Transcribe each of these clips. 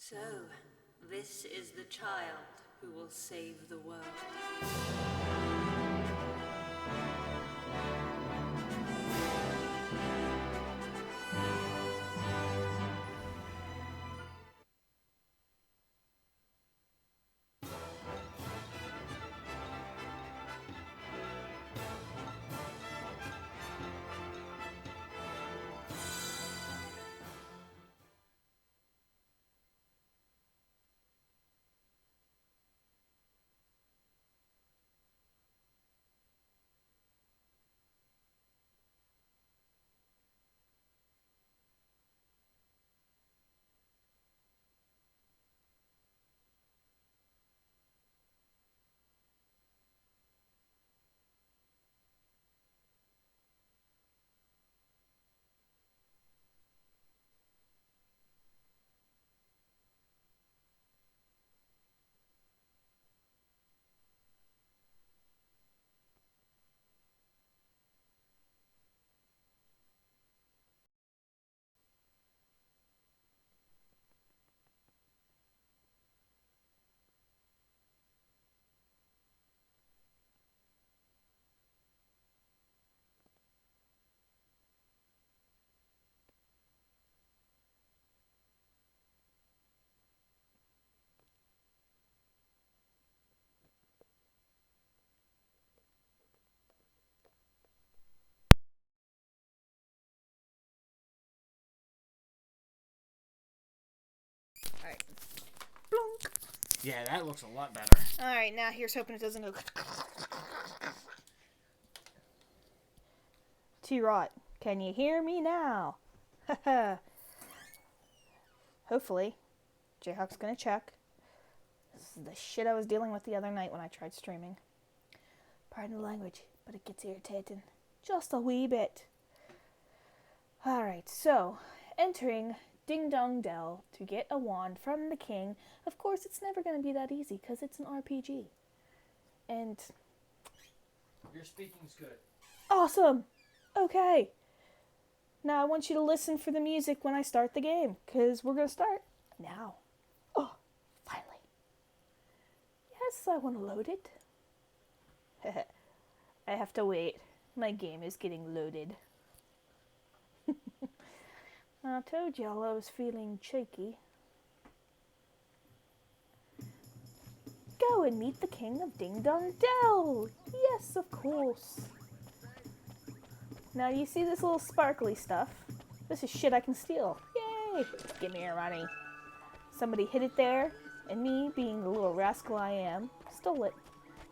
So, this is the child who will save the world. Alright. Blunk. Yeah, that looks a lot better. Alright, now here's hoping it doesn't go. T-Rot, can you hear me now? Hopefully. Jayhawk's gonna check. This is the shit I was dealing with the other night when I tried streaming. Pardon the language, but it gets irritating. Just a wee bit. Alright, so, entering Ding Dong Dell to get a wand from the king. Of course, it's never going to be that easy because it's an RPG. And Your speaking's good. awesome! Okay. Now I want you to listen for the music when I start the game because we're going to start now. Oh, finally. Yes, I want to load it. I have to wait. My game is getting loaded. I told y'all I was feeling shaky. Go and meet the king of Ding Dong Dell! Yes, of course. Now you see this little sparkly stuff? This is shit I can steal. Yay! Give me your money. Somebody hid it there, and me, being the little rascal I am, stole it.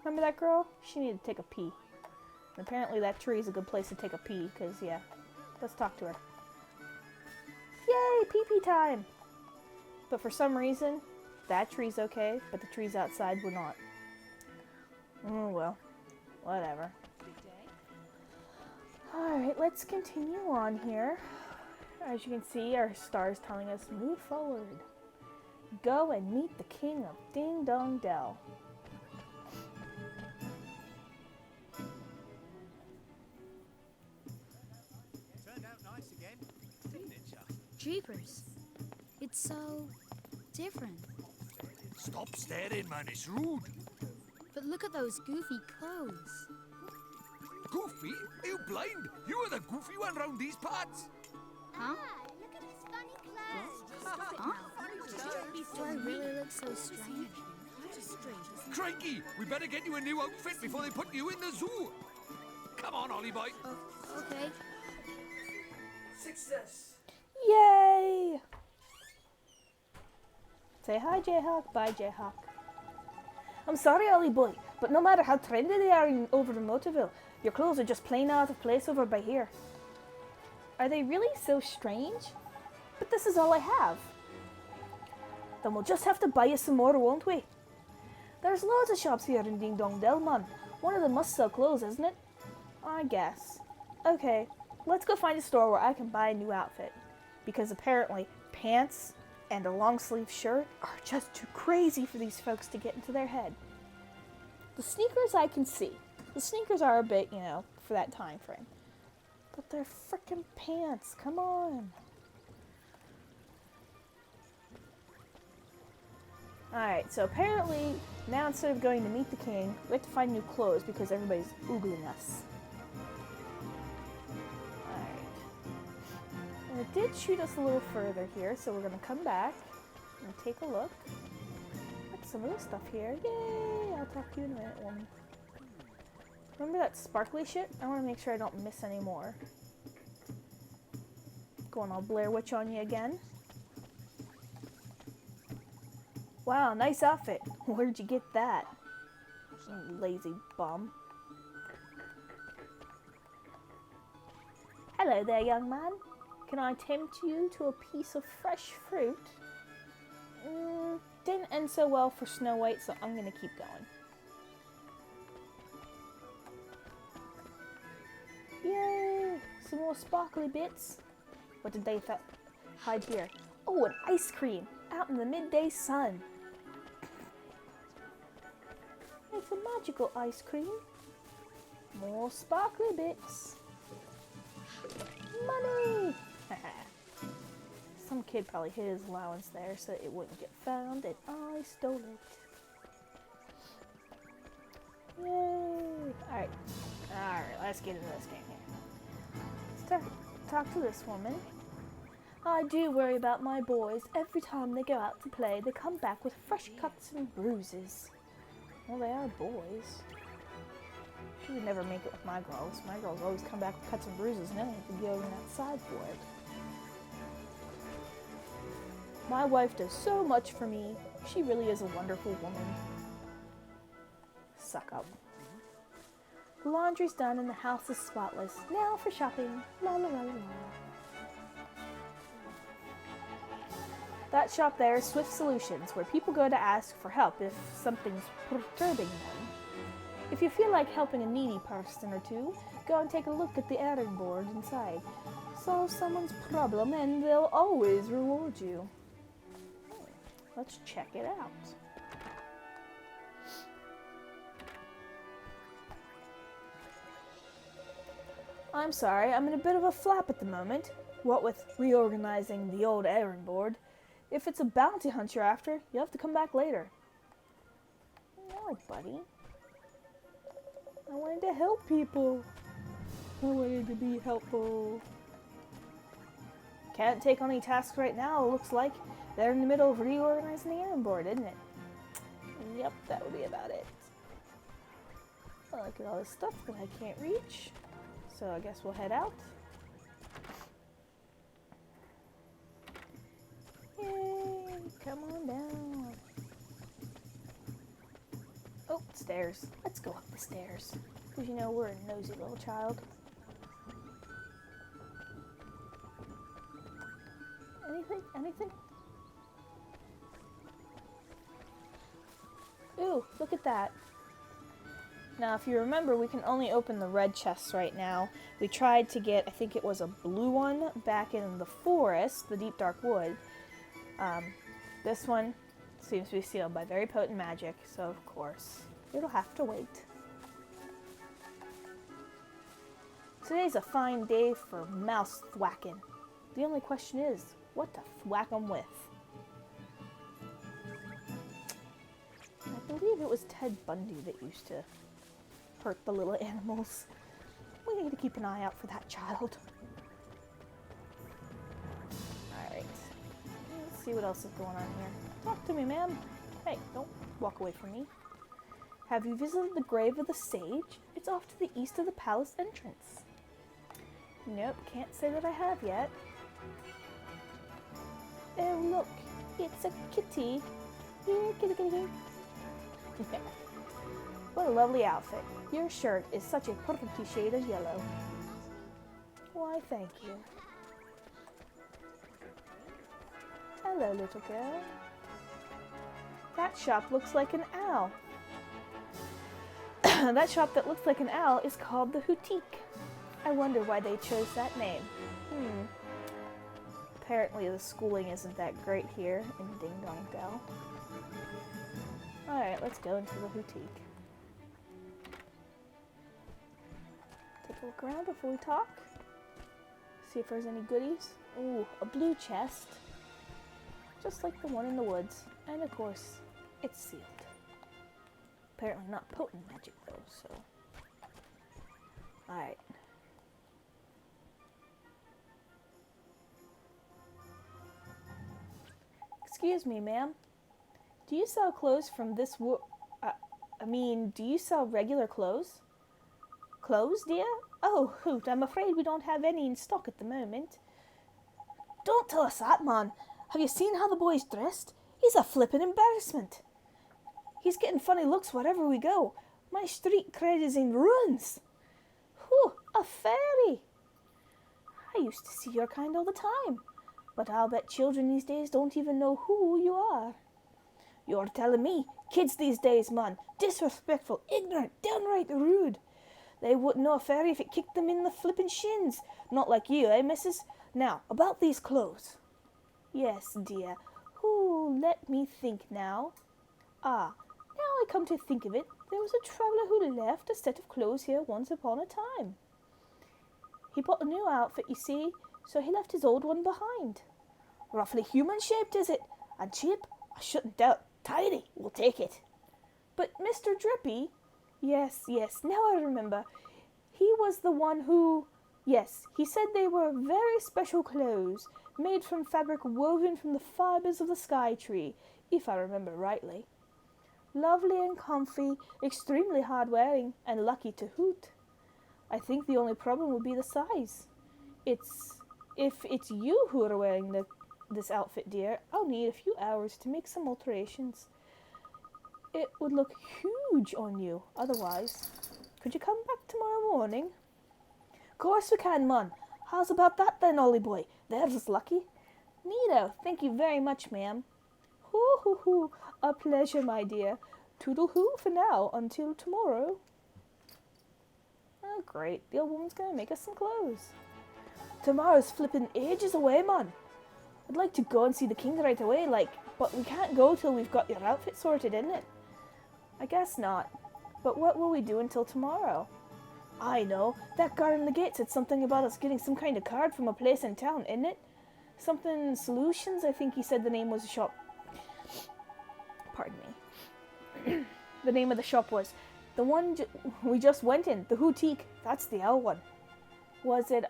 Remember that girl? She needed to take a pee. And apparently that tree is a good place to take a pee, because, yeah. Let's talk to her. Yay, pee-pee time! But for some reason, that tree's okay, but the trees outside were not. Oh well, whatever. Alright, let's continue on here. As you can see, our star is telling us, move forward. Go and meet the king of Ding Dong Dell. Turned out nice again, didn't it, Chuck? Jeepers. It's so different. Stop staring, man, it's rude. But look at those goofy clothes. Goofy? Are you blind? You are the goofy one round these parts. Huh? Look at his funny clothes. Huh? Do I really look so strange? Crikey, we better get you a new outfit before they put you in the zoo. Come on, Ollie boy. Okay. Success! Yay! Say hi, Jayhawk. Bye, Jayhawk. I'm sorry, Ollie boy, but no matter how trendy they are over in Motorville, your clothes are just plain out of place over by here. Are they really so strange? But this is all I have. Then we'll just have to buy you some more, won't we? There's loads of shops here in Ding Dong Dell, man. One of them must sell clothes, isn't it? I guess. Okay, let's go find a store where I can buy a new outfit. Because apparently, pants and a long sleeve shirt are just too crazy for these folks to get into their head. The sneakers I can see. The sneakers are a bit, for that time frame. But they're frickin' pants, come on. Alright, so apparently now instead of going to meet the king, we have to find new clothes because everybody's oogling us. Alright. And it did shoot us a little further here, so we're gonna come back and take a look at some of the stuff here. Yay! I'll talk to you in a minute, woman. Remember that sparkly shit? I want to make sure I don't miss any more. Going all Blair Witch on you again. Wow, nice outfit. Where'd you get that? You lazy bum. Hello there, young man. Can I tempt you to a piece of fresh fruit? Didn't end so well for Snow White, so I'm gonna keep going. Yay! Some more sparkly bits. What did they hide here? Oh, an ice cream out in the midday sun. It's a magical ice cream. More sparkly bits. Money! Some kid probably hid his allowance there so it wouldn't get found, and I stole it. Yay! Alright, let's get into this game here. Let's talk to this woman. I do worry about my boys. Every time they go out to play, they come back with fresh cuts and bruises. Well, they are boys. She would never make it with my girls. My girls always come back with cuts and bruises, and then I can go outside for it. My wife does so much for me. She really is a wonderful woman. Suck up. The laundry's done and the house is spotless. Now for shopping. La la la la la. That shop there is Swift Solutions, where people go to ask for help if something's perturbing them. If you feel like helping a needy person or two, go and take a look at the errand board inside. Solve someone's problem and they'll always reward you. Let's check it out. I'm sorry, I'm in a bit of a flap at the moment. What with reorganizing the old errand board. If it's a bounty hunt you're after, you'll have to come back later. No, buddy. I wanted to help people. I wanted to be helpful. Can't take on any tasks right now, it looks like. They're in the middle of reorganizing the errand board, isn't it? Yep, that would be about it. Well, look at all this stuff that I can't reach. So I guess we'll head out. Yay! Come on down. Oh, stairs. Let's go up the stairs. Because you know we're a nosy little child. Anything? Anything? Ooh, look at that. Now, if you remember, we can only open the red chests right now. We tried to get, I think it was a blue one back in the forest, the deep dark wood. This one seems to be sealed by very potent magic, so of course, it'll have to wait. Today's a fine day for mouse thwacking. The only question is, what to thwack 'em with? I believe it was Ted Bundy that used to hurt the little animals. We need to keep an eye out for that child. Alright. Let's see what else is going on here. Talk to me, ma'am. Hey, don't walk away from me. Have you visited the grave of the sage? It's off to the east of the palace entrance. Nope, can't say that I have yet. Oh, look. It's a kitty. Here, kitty, kitty, kitty. What a lovely outfit. Your shirt is such a pretty shade of yellow. Why, thank you. Hello, little girl. That shop looks like an owl. That shop that looks like an owl is called the Boutique. I wonder why they chose that name. Apparently the schooling isn't that great here in Ding Dong Dell. Alright, let's go into the boutique. Take a look around before we talk. See if there's any goodies. Ooh, a blue chest. Just like the one in the woods. And of course, It's sealed. Apparently not potent magic though, so. Alright. Excuse me, ma'am. Do you sell clothes from this do you sell regular clothes? Clothes, dear? Oh, hoot, I'm afraid we don't have any in stock at the moment. Don't tell us that, man. Have you seen how the boy's dressed? He's a flippin' embarrassment. He's getting funny looks wherever we go. My street cred is in ruins. Whew, a fairy. I used to see your kind all the time, but I'll bet children these days don't even know who you are. You're telling me, kids these days, man, disrespectful, ignorant, downright rude. They wouldn't know a fairy if it kicked them in the flippin' shins. Not like you, eh, missus? Now, about these clothes. Yes, dear. Ooh, let me think now. Ah, now I come to think of it, there was a traveller who left a set of clothes here once upon a time. He bought a new outfit, you see, so he left his old one behind. Roughly human-shaped, is it? And cheap? I shouldn't doubt. Tidy, we'll take it. But Mr. Drippy? Yes, now I remember. He was the one who... Yes, he said they were very special clothes, made from fabric woven from the fibers of the sky tree, if I remember rightly. Lovely and comfy, extremely hard-wearing, and lucky to hoot. I think the only problem would be the size. If it's you who are wearing this outfit, dear, I'll need a few hours to make some alterations. It would look huge on you, otherwise. Could you come back tomorrow morning? Course we can, man. How's about that then, Ollie boy? There's lucky. Neato. Thank you very much, ma'am. Hoo hoo hoo. A pleasure, my dear. Toodle hoo for now, until tomorrow. Oh, great. The old woman's gonna make us some clothes. Tomorrow's flippin' ages away, man. I'd like to go and see the king right away, but we can't go till we've got your outfit sorted, isn't it? I guess not. But what will we do until tomorrow? I know. That guard in the gate said something about us getting some kind of card from a place in town, isn't it? Something Solutions, I think he said the name was a shop. Pardon me. The name of the shop was the one we just went in, the Houtique. That's the L one. Was it,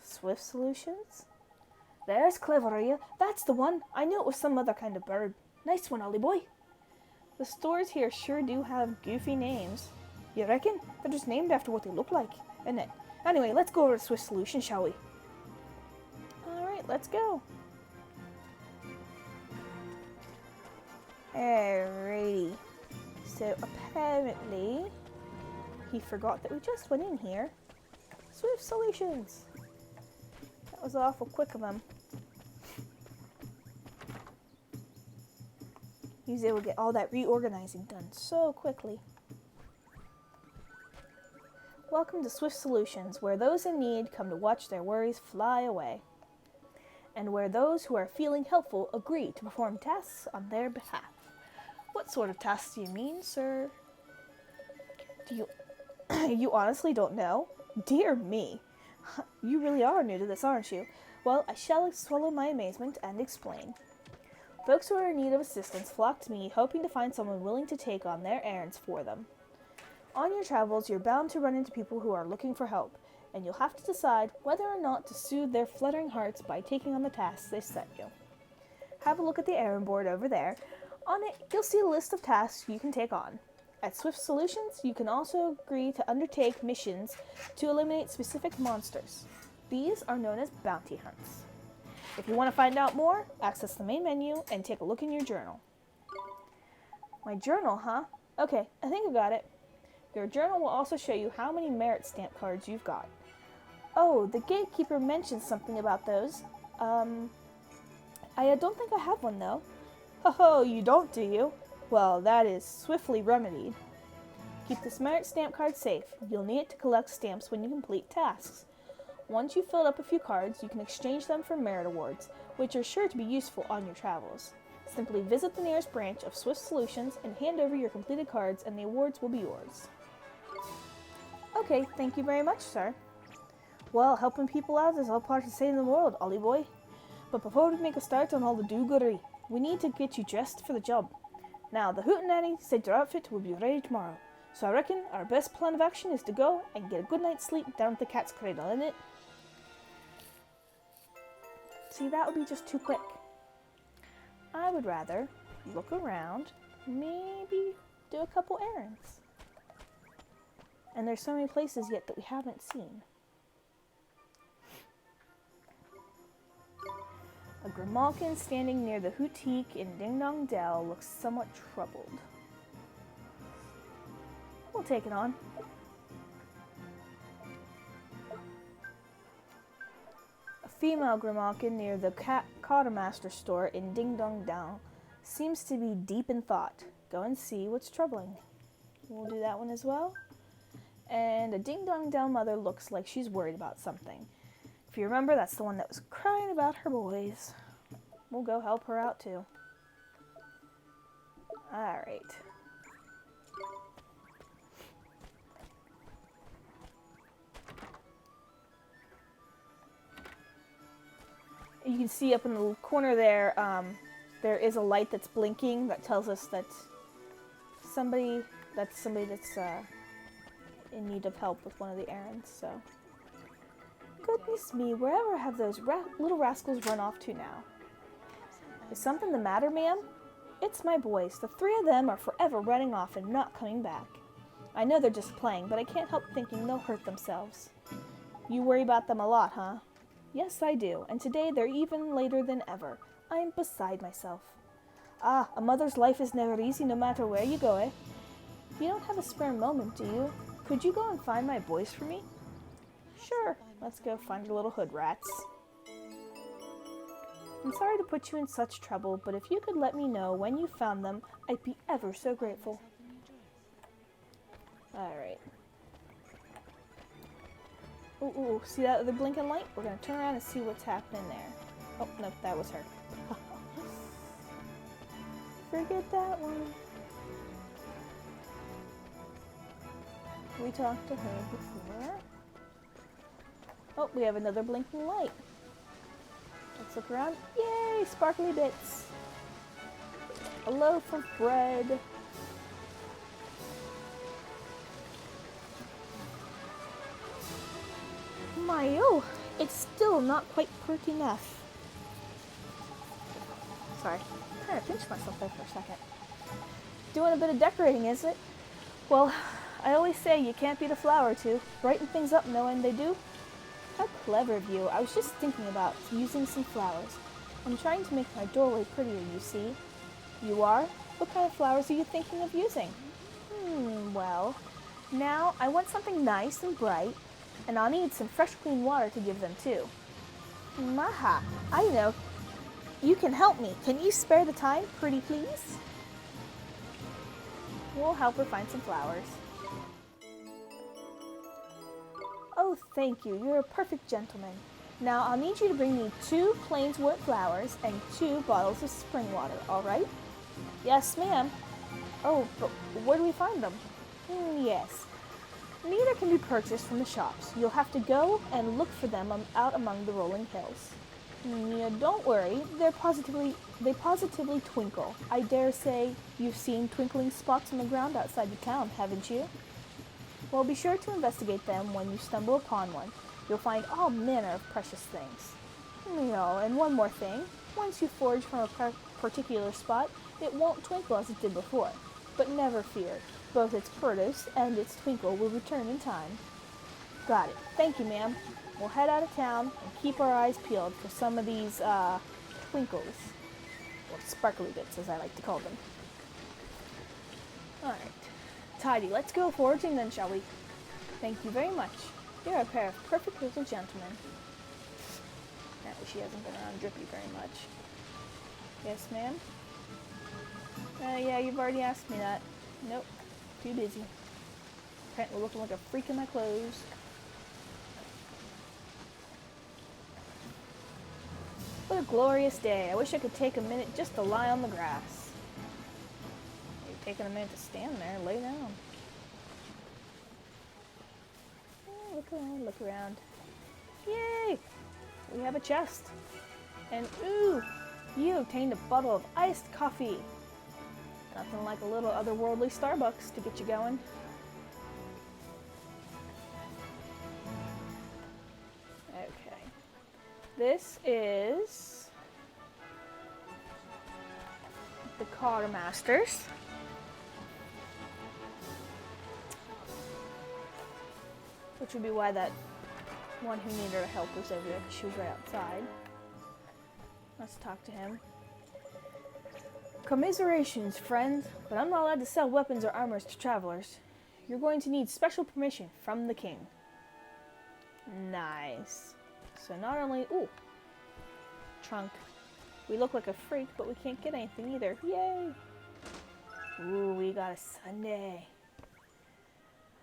Swift Solutions? There's clever of you. That's the one. I knew it was some other kind of bird. Nice one, Ollie boy. The stores here sure do have goofy names. You reckon? They're just named after what they look like, isn't it? Anyway, let's go over to Swift Solutions, shall we? Alright, let's go. Alrighty. So, apparently, he forgot that we just went in here. Swift Solutions. That was awful quick of him. He was able to get all that reorganizing done so quickly. Welcome to Swift Solutions, where those in need come to watch their worries fly away, and where those who are feeling helpful agree to perform tasks on their behalf. What sort of tasks do you mean, sir? Do you... you honestly don't know? Dear me. You really are new to this, aren't you? Well, I shall swallow my amazement and explain. Folks who are in need of assistance flock to me, hoping to find someone willing to take on their errands for them. On your travels, you're bound to run into people who are looking for help, and you'll have to decide whether or not to soothe their fluttering hearts by taking on the tasks they set you. Have a look at the errand board over there. On it, you'll see a list of tasks you can take on. At Swift Solutions, you can also agree to undertake missions to eliminate specific monsters. These are known as bounty hunts. If you want to find out more, access the main menu and take a look in your journal. My journal, huh? Okay, I think I got it. Your journal will also show you how many merit stamp cards you've got. Oh, the gatekeeper mentioned something about those. I don't think I have one, though. Ho, you don't, do you? Well, that is swiftly remedied. Keep this merit stamp card safe. You'll need it to collect stamps when you complete tasks. Once you've filled up a few cards, you can exchange them for merit awards, which are sure to be useful on your travels. Simply visit the nearest branch of Swift Solutions and hand over your completed cards, and the awards will be yours. Okay, thank you very much, sir. Well, helping people out is all part of saving the world, Ollie boy. But before we make a start on all the do-goodery, we need to get you dressed for the job. Now, the hootenanny said your outfit will be ready tomorrow. So I reckon our best plan of action is to go and get a good night's sleep down at the cat's cradle, isn't it? See, that would be just too quick. I would rather look around, maybe do a couple errands. And there's so many places yet that we haven't seen. A grimalkin standing near the boutique in Ding Dong Dell looks somewhat troubled. We'll take it on. A female grimalkin near the Cottermaster store in Ding Dong Dell seems to be deep in thought. Go and see what's troubling. We'll do that one as well. And a Ding Dong Dell mother looks like she's worried about something. If you remember, that's the one that was crying about her boys. We'll go help her out too. Alright. You can see up in the corner there, there is a light that's blinking that tells us that somebody that's in need of help with one of the errands, so. Goodness me, wherever have those little rascals run off to now? Is something the matter, ma'am? It's my boys. The three of them are forever running off and not coming back. I know they're just playing, but I can't help thinking they'll hurt themselves. You worry about them a lot, huh? Yes, I do, and today they're even later than ever. I'm beside myself. Ah, a mother's life is never easy no matter where you go, eh? You don't have a spare moment, do you? Could you go and find my boys for me? Sure, let's go find your little hood rats. I'm sorry to put you in such trouble, but if you could let me know when you found them, I'd be ever so grateful. Alright. Ooh, see that other blinking light? We're going to turn around and see what's happening there. Oh, no, that was her. Forget that one. We talked to her before. Oh, we have another blinking light. Let's look around. Yay, sparkly bits. A loaf of bread. My, oh, it's still not quite pretty enough. Sorry, I kind of pinched myself there for a second. Doing a bit of decorating, is it? Well, I always say you can't beat a flower or two. Brighten things up knowing they do. How clever of you. I was just thinking about using some flowers. I'm trying to make my doorway prettier, you see. You are? What kind of flowers are you thinking of using? Well, now I want something nice and bright, and I'll need some fresh clean water to give them too. Maha, I know. You can help me. Can you spare the time, pretty please? We'll help her find some flowers. Oh, thank you. You're a perfect gentleman. Now, I'll need you to bring me 2 plainswort flowers and 2 bottles of spring water, all right? Yes, ma'am. Oh, but where do we find them? Yes. Neither can be purchased from the shops. You'll have to go and look for them out among the rolling hills. Yeah, don't worry. They positively twinkle. I dare say you've seen twinkling spots on the ground outside the town, haven't you? Well, be sure to investigate them when you stumble upon one. You'll find all manner of precious things. And one more thing. Once you forage from a particular spot, it won't twinkle as it did before. But never fear. Both its produce and its twinkle will return in time. Got it. Thank you, ma'am. We'll head out of town and keep our eyes peeled for some of these, twinkles. Or sparkly bits, as I like to call them. Alright. Tidy, let's go foraging then, shall we? Thank you very much. You're a pair of perfect little gentlemen. Apparently she hasn't been around Drippy very much. Yes, ma'am? Yeah, you've already asked me that. Nope. Too busy. Apparently looking like a freak in my clothes. What a glorious day. I wish I could take a minute just to lie on the grass. You're taking a minute to stand there, lay down. Oh, look around, look around. Yay! We have a chest. And ooh, you obtained a bottle of iced coffee. Nothing like a little otherworldly Starbucks to get you going. Okay. This is the quartermasters. Which would be why that one who needed our help was over there, because she was right outside. Let's talk to him. Commiserations, friend, but I'm not allowed to sell weapons or armors to travelers. You're going to need special permission from the king. Nice. So not only... Ooh. Trunk. We look like a freak, but we can't get anything either. Yay! Ooh, we got a sundae.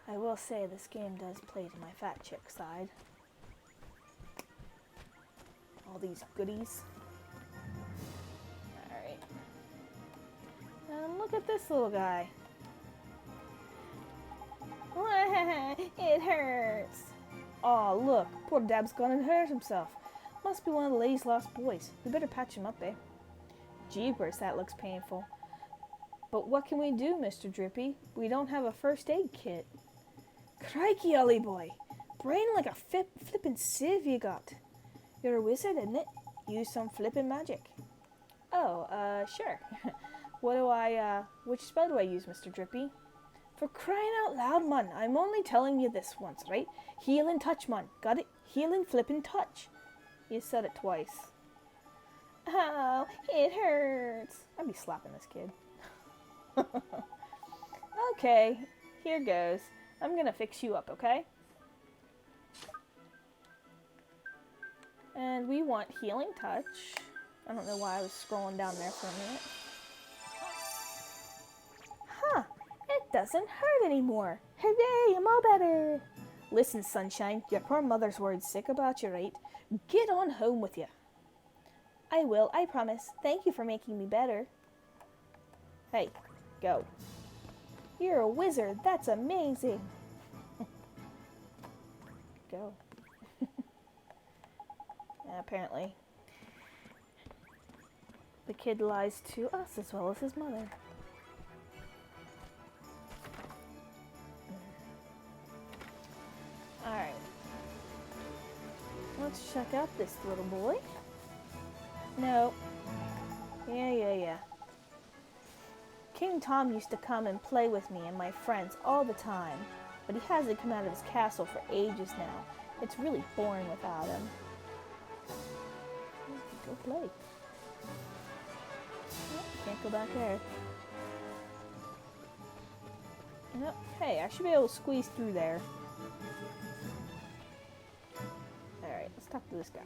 I will say this game does play to my fat chick side. All these goodies. Alright. And look at this little guy. It hurts. Aw, look. Poor Dab's gone and hurt himself. Must be one of the lady's lost boys. We better patch him up, eh? Jeepers, that looks painful. But what can we do, Mr. Drippy? We don't have a first aid kit. Crikey, Ollie boy. Brain like a flippin' sieve you got. You're a wizard, isn't it? Use some flippin' magic. Oh, sure. Which spell do I use, Mr. Drippy? For crying out loud, man. I'm only telling you this once, right? Heal and touch, man. Got it? Heal and flippin' touch. You said it twice. Oh, it hurts. I'd be slapping this kid. Okay, here goes. I'm gonna fix you up, okay? And we want healing touch. I don't know why I was scrolling down there for a minute. Huh, it doesn't hurt anymore. Hooray, I'm all better. Listen, sunshine, your poor mother's worried sick about you, right? Get on home with you. I will, I promise. Thank you for making me better. Hey, go. You're a wizard. That's amazing. Go. Apparently, the kid lies to us as well as his mother. Alright. Let's check out this little boy. No. Yeah. King Tom used to come and play with me and my friends all the time, but he hasn't come out of his castle for ages now. It's really boring without him. Go play. Nope, can't go back there. Nope. Hey, I should be able to squeeze through there. Alright, let's talk to this guy.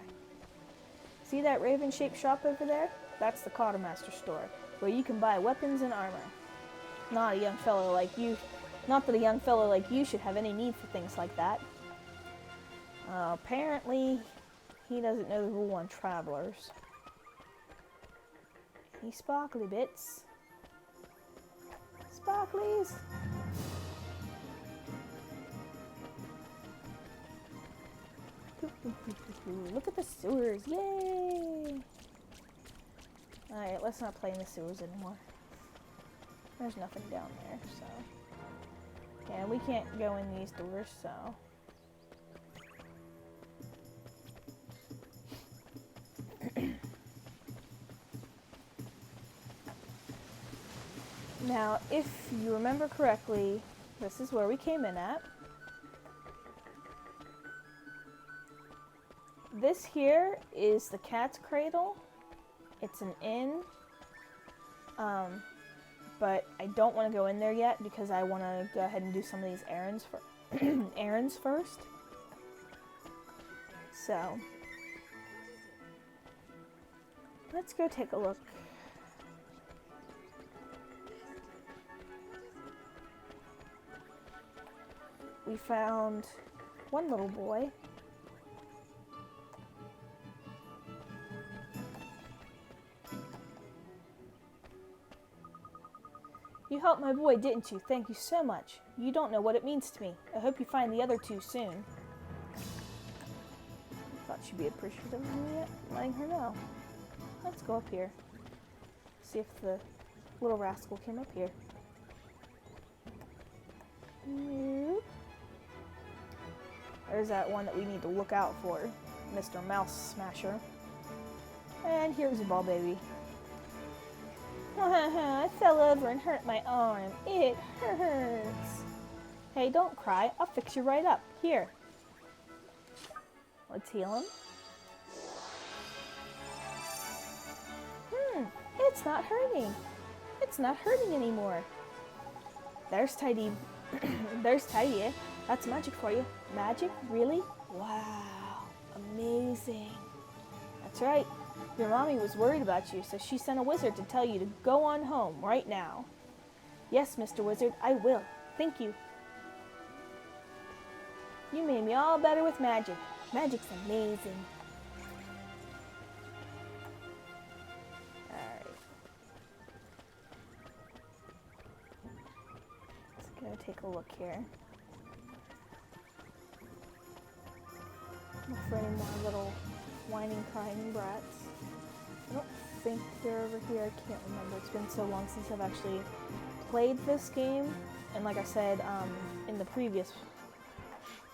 See that raven-shaped shop over there? That's the Quartermaster store, where you can buy weapons and armor. Not that a young fellow like you should have any need for things like that. Apparently, he doesn't know the rule on travelers. Any sparkly bits? Sparklies! Look at the sewers, yay! Alright, let's not play in the sewers anymore. There's nothing down there, so... Yeah, we can't go in these doors, so... Now, if you remember correctly, this is where we came in at. This here is the cat's cradle. It's an inn. But I don't want to go in there yet because I want to go ahead and do some of these errands first. So, let's go take a look. We found one little boy. You helped my boy, didn't you? Thank you so much. You don't know what it means to me. I hope you find the other two soon. Thought she'd be appreciative of me letting her know. Let's go up here. See if the little rascal came up here. Nope. There's that one that we need to look out for, Mr. Mouse Smasher. And here's a ball baby. I fell over and hurt my arm. It hurts. Hey, don't cry. I'll fix you right up. Here. Let's heal him. It's not hurting. It's not hurting anymore. There's Tidy. There's Tidy. That's magic for you. Magic? Really? Wow. Amazing. That's right. Your mommy was worried about you, so she sent a wizard to tell you to go on home right now. Yes, Mr. Wizard, I will. Thank you. You made me all better with magic. Magic's amazing. Alright. Let's go take a look here. Look for any more little whining, crying brats. I don't think they're over here. I can't remember. It's been so long since I've actually played this game. And like I said in the previous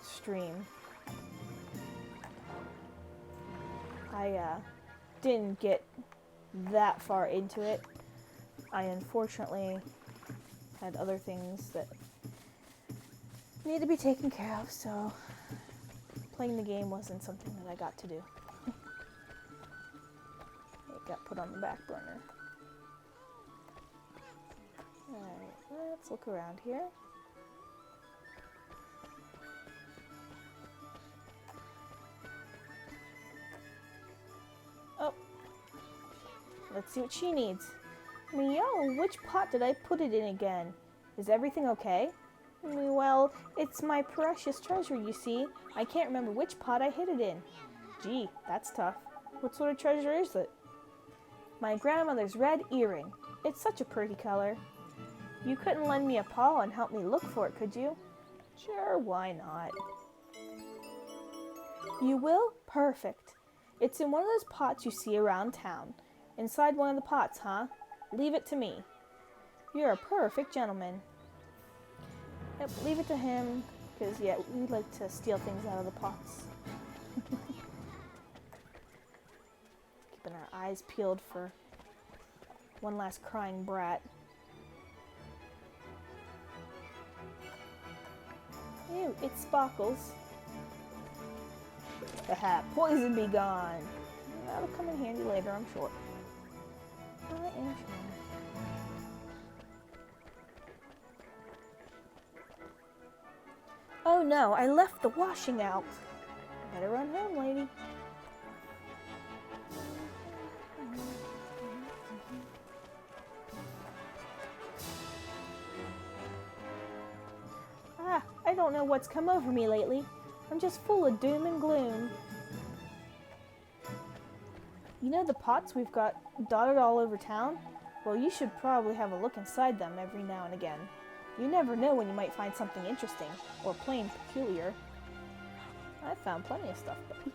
stream, I didn't get that far into it. I unfortunately had other things that need to be taken care of, so playing the game wasn't something that I got to do. It got put on the back burner. Alright, let's look around here. Oh, let's see what she needs. Meow, which pot did I put it in again? Is everything okay? Well, it's my precious treasure, you see. I can't remember which pot I hid it in. Gee, that's tough. What sort of treasure is it? My grandmother's red earring. It's such a pretty color. You couldn't lend me a paw and help me look for it, could you? Sure, why not? You will? Perfect. It's in one of those pots you see around town. Inside one of the pots, huh? Leave it to me. You're a perfect gentleman. Yep, leave it to him, because, yeah, we like to steal things out of the pots. Keeping our eyes peeled for one last crying brat. Ew, it sparkles. Haha, poison be gone. That'll come in handy later, I'm sure. I am sure. Oh no, I left the washing out. Better run home, lady. I don't know what's come over me lately. I'm just full of doom and gloom. You know the pots we've got dotted all over town? Well, you should probably have a look inside them every now and again. You never know when you might find something interesting, or plain peculiar. I've found plenty of stuff, buddy.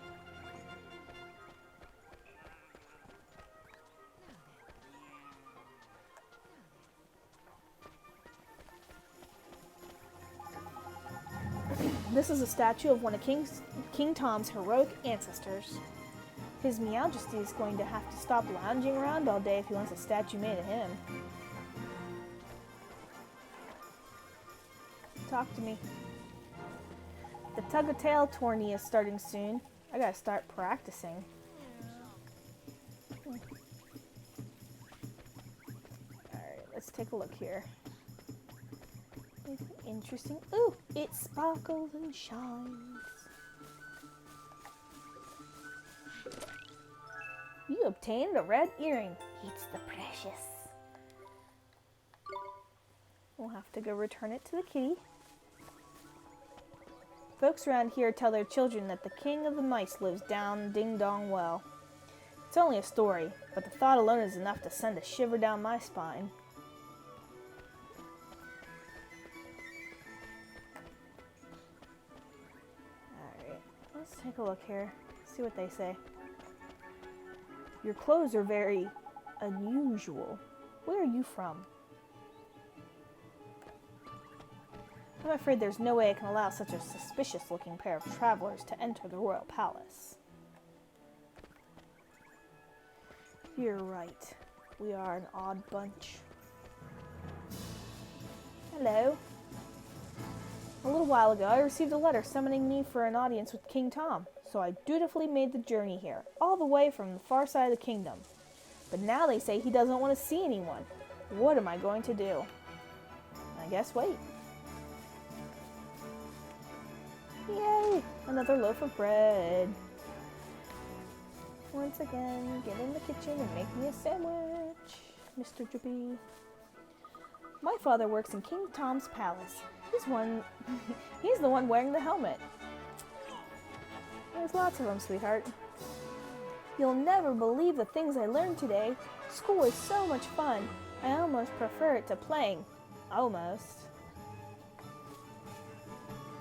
This is a statue of one of King Tom's heroic ancestors. His Majesty is going to have to stop lounging around all day if he wants a statue made of him. Talk to me. The tug-of-tail tourney is starting soon. I gotta start practicing. Alright, let's take a look here. Anything interesting? Ooh, it sparkles and shines. You obtained a red earring. It's the precious. We'll have to go return it to the kitty. Folks around here tell their children that the king of the mice lives down Ding Dong Well. It's only a story, but the thought alone is enough to send a shiver down my spine. Alright, let's take a look here, see what they say. Your clothes are very unusual. Where are you from? I'm afraid there's no way I can allow such a suspicious-looking pair of travelers to enter the royal palace. You're right. We are an odd bunch. Hello. A little while ago, I received a letter summoning me for an audience with King Tom, so I dutifully made the journey here, all the way from the far side of the kingdom. But now they say he doesn't want to see anyone. What am I going to do? I guess wait. Yay! Another loaf of bread. Once again, get in the kitchen and make me a sandwich, Mr. Drippy. My father works in King Tom's palace. He's the one wearing the helmet. There's lots of them, sweetheart. You'll never believe the things I learned today. School is so much fun. I almost prefer it to playing. Almost.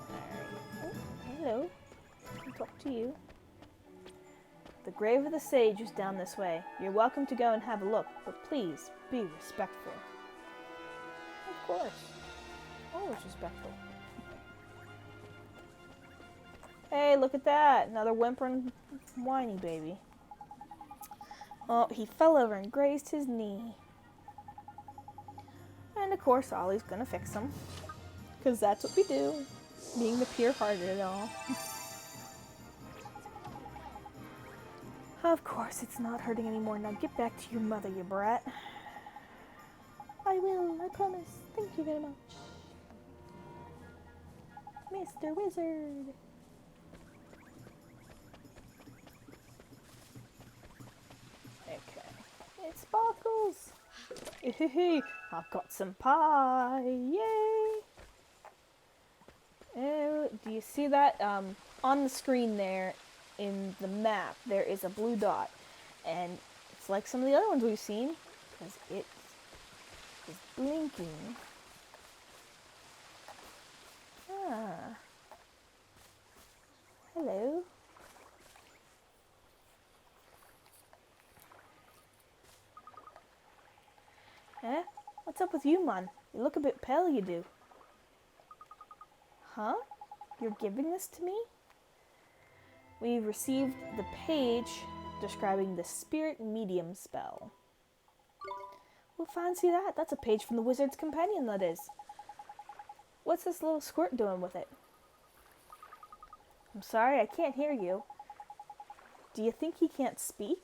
Alright. Oh, hello. I'll talk to you. The grave of the sage is down this way. You're welcome to go and have a look, but please be respectful. Of course. Always respectful. Hey, look at that. Another whimpering, whiny baby. Oh, he fell over and grazed his knee. And of course, Ollie's gonna fix him. Because that's what we do. Being the pure-hearted and all. Of course, it's not hurting anymore. Now get back to your mother, you brat. I will, I promise. Thank you very much. Mr. Wizard. Okay. It sparkles. Hey, I've got some pie. Yay. Oh, do you see that? On the screen there, in the map, there is a blue dot. And it's like some of the other ones we've seen, because it is blinking. Ah. Hello. Eh? What's up with you, man? You look a bit pale, you do. Huh? You're giving this to me? We've received the page describing the spirit medium spell. Well, fancy that. That's a page from the Wizard's Companion, that is. What's this little squirt doing with it? I'm sorry, I can't hear you. Do you think he can't speak?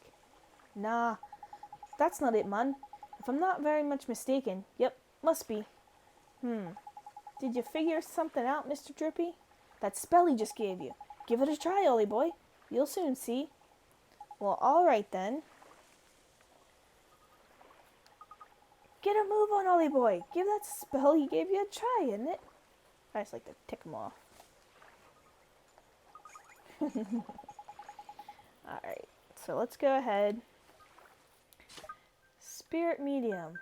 Nah, that's not it, man. If I'm not very much mistaken, yep, must be. Did you figure something out, Mr. Drippy? That spell he just gave you. Give it a try, Ollie boy. You'll soon see. Well, alright then. Get a move on, Ollie boy. Give that spell he gave you a try, isn't it? I just like to tick him off. Alright, so let's go ahead. Spirit medium.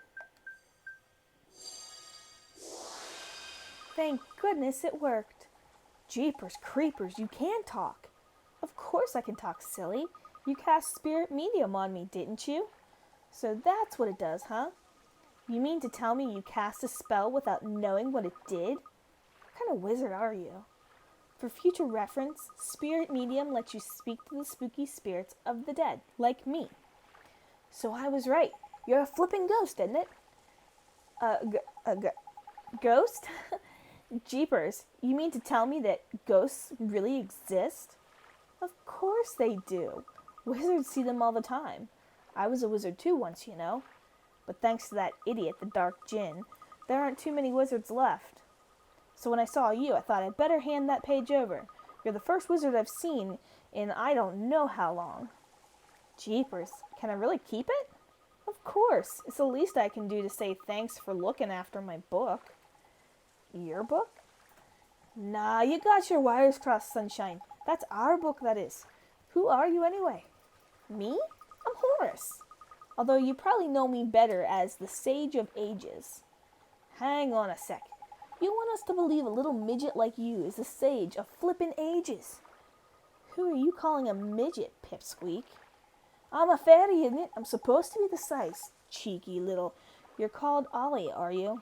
Thank goodness it worked. Jeepers creepers, you can talk. Of course I can talk, silly. You cast spirit medium on me, didn't you? So that's what it does, huh? You mean to tell me you cast a spell without knowing what it did? What kind of wizard are you? For future reference, spirit medium lets you speak to the spooky spirits of the dead, like me. So I was right. You're a flipping ghost, isn't it? Ghost? Jeepers, you mean to tell me that ghosts really exist? Of course they do. Wizards see them all the time. I was a wizard too once, you know. But thanks to that idiot, the Dark Djinn, there aren't too many wizards left. So when I saw you, I thought I'd better hand that page over. You're the first wizard I've seen in I don't know how long. Jeepers, can I really keep it? Of course. It's the least I can do to say thanks for looking after my book. Your book? Nah, you got your wires crossed, sunshine. That's our book, that is. Who are you anyway? Me? I'm Horace. Although you probably know me better as the Sage of Ages. Hang on a sec. You want us to believe a little midget like you is the Sage of flippin' ages? Who are you calling a midget, Pipsqueak? I'm a fairy, isn't it? I'm supposed to be the size. Cheeky little You're called Ollie, are you?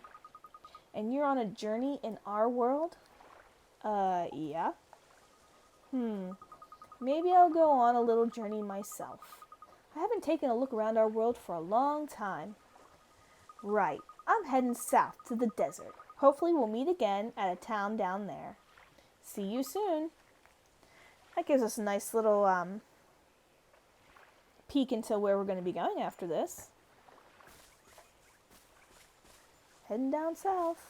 And you're on a journey in our world? Yeah. Maybe I'll go on a little journey myself. I haven't taken a look around our world for a long time. Right. I'm heading south to the desert. Hopefully we'll meet again at a town down there. See you soon. That gives us a nice little peek into where we're going to be going after this. Heading down south.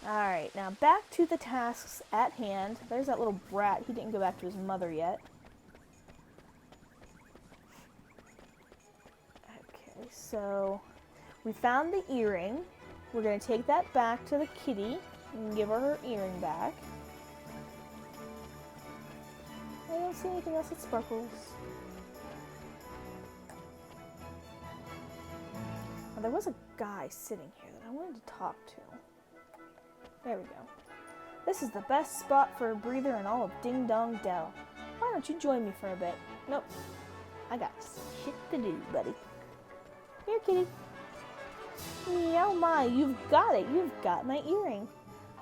Alright, now back to the tasks at hand. There's that little brat. He didn't go back to his mother yet. Okay, so we found the earring. We're going to take that back to the kitty and give her her earring back. I don't see anything else that sparkles. Oh, there was a guy sitting here that I wanted to talk to. There we go. This is the best spot for a breather in all of Ding Dong Dell. Why don't you join me for a bit? Nope. I got shit to do, buddy. Here, kitty. Meow my, you've got it. You've got my earring.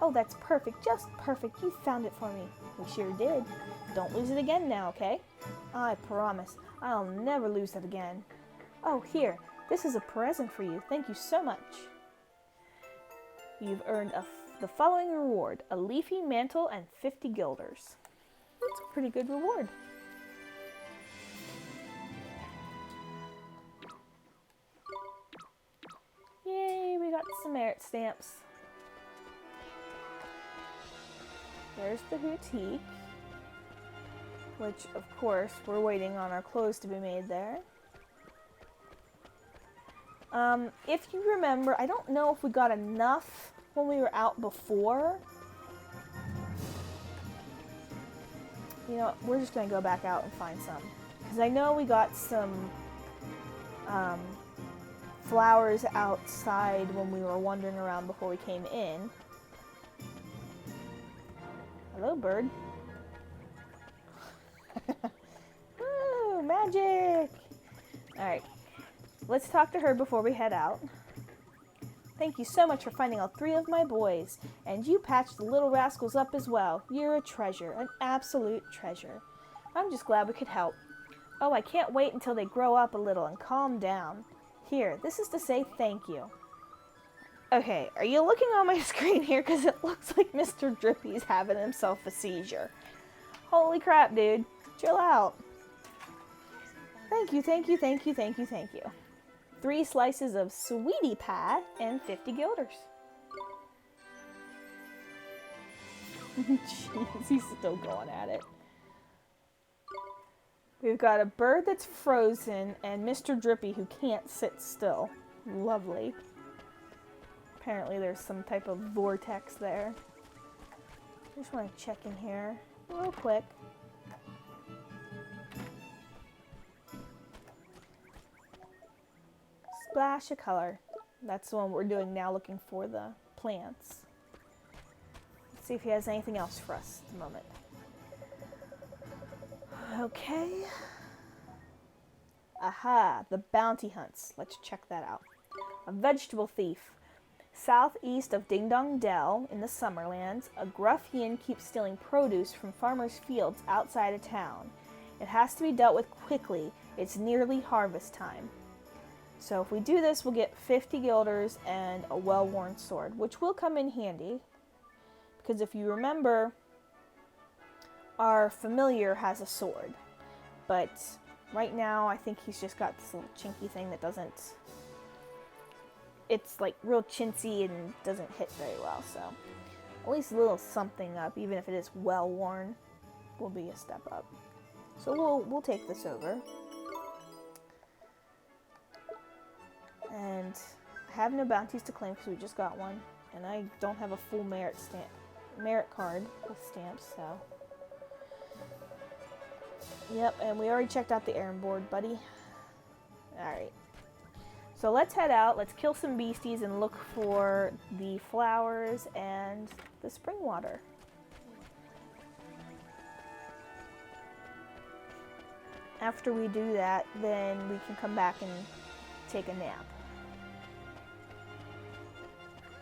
Oh, that's perfect. Just perfect. You found it for me. We sure did. Don't lose it again now, okay? I promise. I'll never lose it again. Oh, here. This is a present for you. Thank you so much. You've earned the following reward. A leafy mantle and 50 guilders. That's a pretty good reward. Yay, we got some merit stamps. There's the boutique, which of course we're waiting on our clothes to be made there. If you remember, I don't know if we got enough when we were out before. You know, we're just going to go back out and find some. Because I know we got some flowers outside when we were wandering around before we came in. Hello, bird. Ooh, magic! Alright, let's talk to her before we head out. Thank you so much for finding all 3 of my boys. And you patched the little rascals up as well. You're a treasure, an absolute treasure. I'm just glad we could help. Oh, I can't wait until they grow up a little and calm down. Here, this is to say thank you. Okay, are you looking on my screen here? Because it looks like Mr. Drippy's having himself a seizure. Holy crap, dude. Chill out. Thank you, thank you, thank you, thank you, thank you. 3 slices of sweetie pie and 50 guilders. Jeez, he's still going at it. We've got a bird that's frozen and Mr. Drippy who can't sit still. Lovely. Apparently there's some type of vortex there. I just want to check in here real quick. Splash of color. That's the one we're doing now, looking for the plants. Let's see if he has anything else for us at the moment. Okay. Aha, the bounty hunts. Let's check that out. A vegetable thief. Southeast of Ding Dong Dell, in the Summerlands, a ruffian keeps stealing produce from farmers' fields outside of town. It has to be dealt with quickly. It's nearly harvest time. So if we do this, we'll get 50 guilders and a well-worn sword, which will come in handy. Because if you remember, our familiar has a sword. But right now, I think he's just got this little chinky thing that doesn't... It's like real chintzy and doesn't hit very well, so at least a little something up, even if it is well worn, will be a step up. So we'll take this over. And I have no bounties to claim because we just got one, and I don't have a full merit card with stamps, so. Yep, and we already checked out the errand board, buddy. Alright. So let's head out, let's kill some beasties and look for the flowers and the spring water. After we do that, then we can come back and take a nap.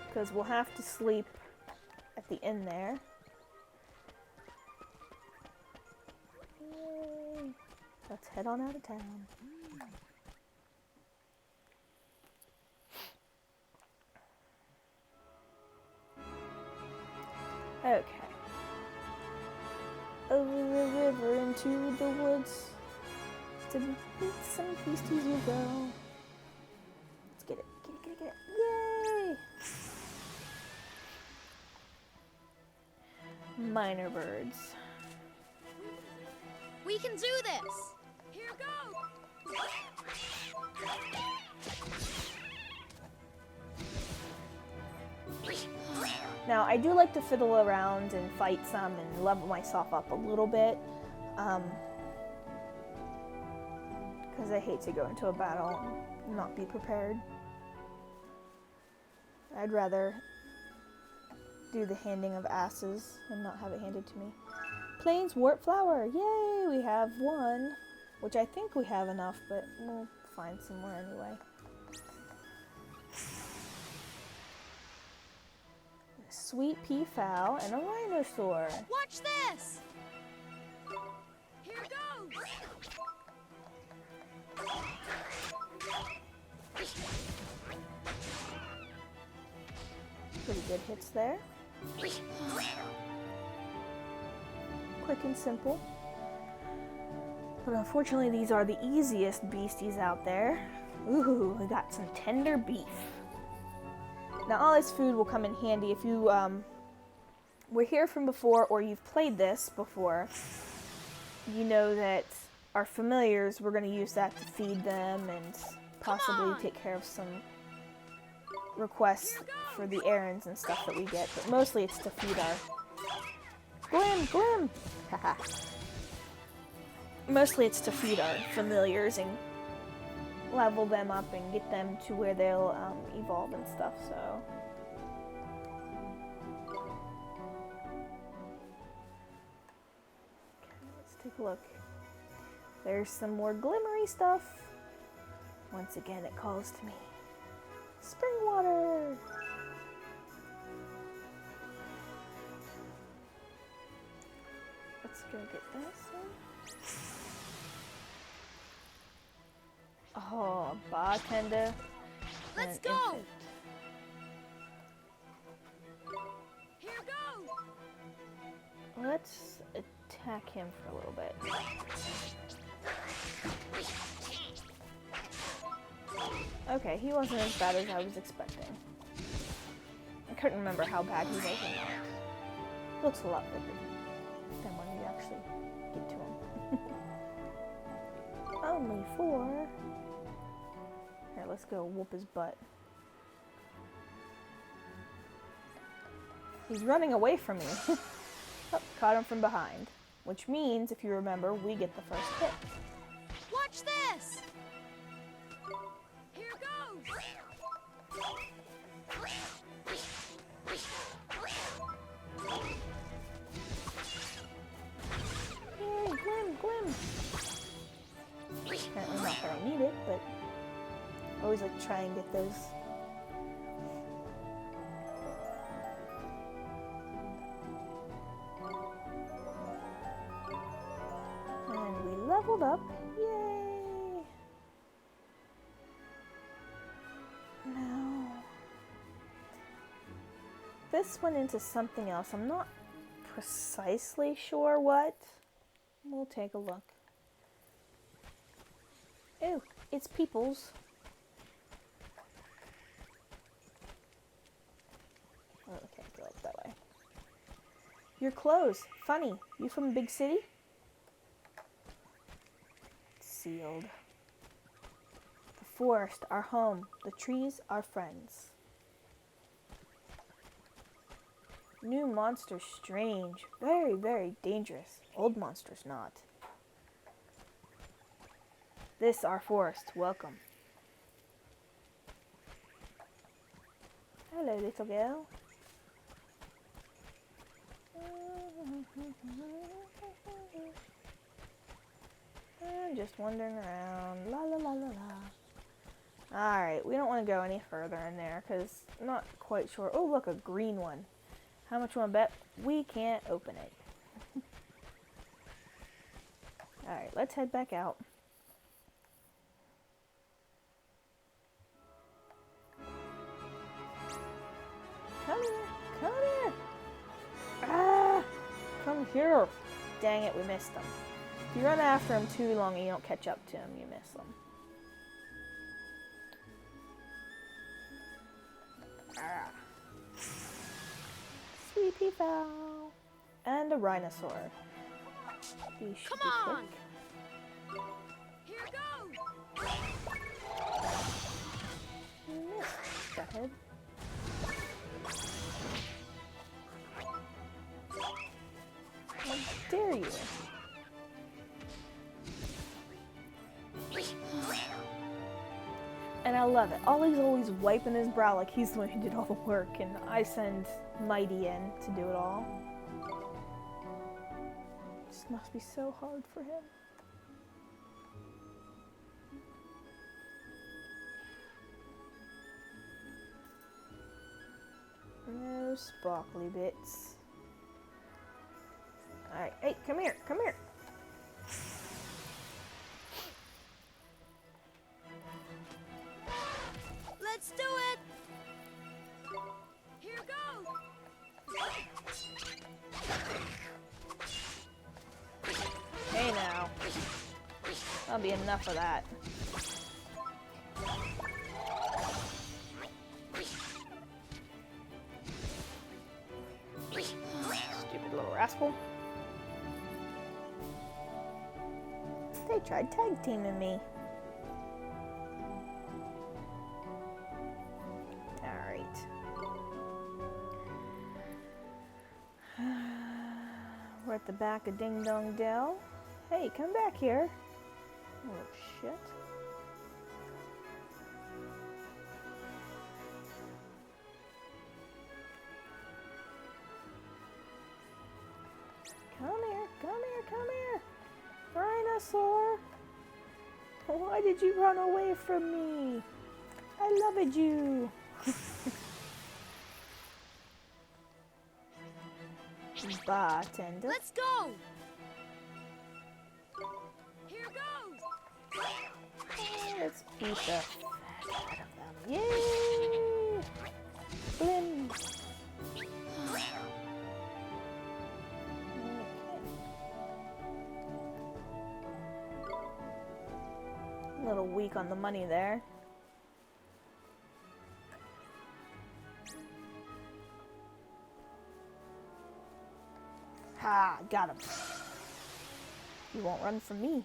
Because we'll have to sleep at the inn there. Yay. Let's head on out of town. Okay. Over the river into the woods. To meet some beasties you go. Let's get it. Get it. Yay! Minor birds. We can do this! Here goes! Now, I do like to fiddle around and fight some and level myself up a little bit. Because I hate to go into a battle and not be prepared. I'd rather do the handing of asses and not have it handed to me. Plains wart flower, yay! We have one, which I think we have enough, but we'll find some more anyway. A sweet pea fowl and a rhinosaur. Watch this! Here goes! Pretty good hits there. Quick and simple. But unfortunately, these are the easiest beasties out there. Ooh, we got some tender beef. Now, all this food will come in handy if you were here from before or you've played this before. You know that our familiars, we're going to use that to feed them and possibly take care of some requests for the errands and stuff that we get. But mostly it's to feed our... Glim! Haha. Mostly it's to feed our familiars and level them up and get them to where they'll evolve and stuff, so... Okay, let's take a look. There's some more glimmery stuff. Once again, it calls to me. Spring water! Let's go get this one. Oh, a bartender. Let's and an go! infant. Here goes! Let's attack him for a little bit. Okay, he wasn't as bad as I was expecting. I couldn't remember how bad he was or not. Looks a lot bigger than when you actually get to him. Only 4. Here, let's go whoop his butt. He's running away from me. Oh, caught him from behind. Which means, if you remember, we get the first hit. Watch this! Here goes! Yay, Glim! Apparently not that I need it, but I always like to try and get those. And we leveled up. Yay! Now, this went into something else. I'm not precisely sure what. We'll take a look. Ew, it's peoples. Oh, okay, go up that way. Your clothes. Funny. You from a big city? Sealed. The forest, our home. The trees, our friends. New monsters strange. Very, very dangerous. Old monsters not. This our forest. Welcome. Hello, little girl. I'm just wandering around. La la la la la. Alright, we don't want to go any further in there because I'm not quite sure. Oh, look, a green one. How much you want to bet? We can't open it. Alright, let's head back out. Come here! Come here! Ah! Come here! Dang it, we missed them. If you run after him too long and you don't catch up to him, you miss them. Ah. Sweet peafowl. And a rhinosaur. These should Come be on. quick. Here goes. You missed, butthead. How dare you? And I love it. Ollie's always wiping his brow like he's the one who did all the work, and I send Mighty in to do it all. This must be so hard for him. No sparkly bits. Alright, hey, come here, come here. Let's do it. Here goes. Hey now. That'll be enough of that. Stupid little rascal. They tried tag teaming me. Alright. We're at the back of Ding Dong Dell. Hey, come back here. Oh, shit. Come here, come here, come here. Rhinosaur. Why did you run away from me? I loved you. Bartender. Let's go. Here goes. Let's beat the fat out of them. Yay! Blim. Okay. A little weak on the money there. Ha! Got him. You won't run from me.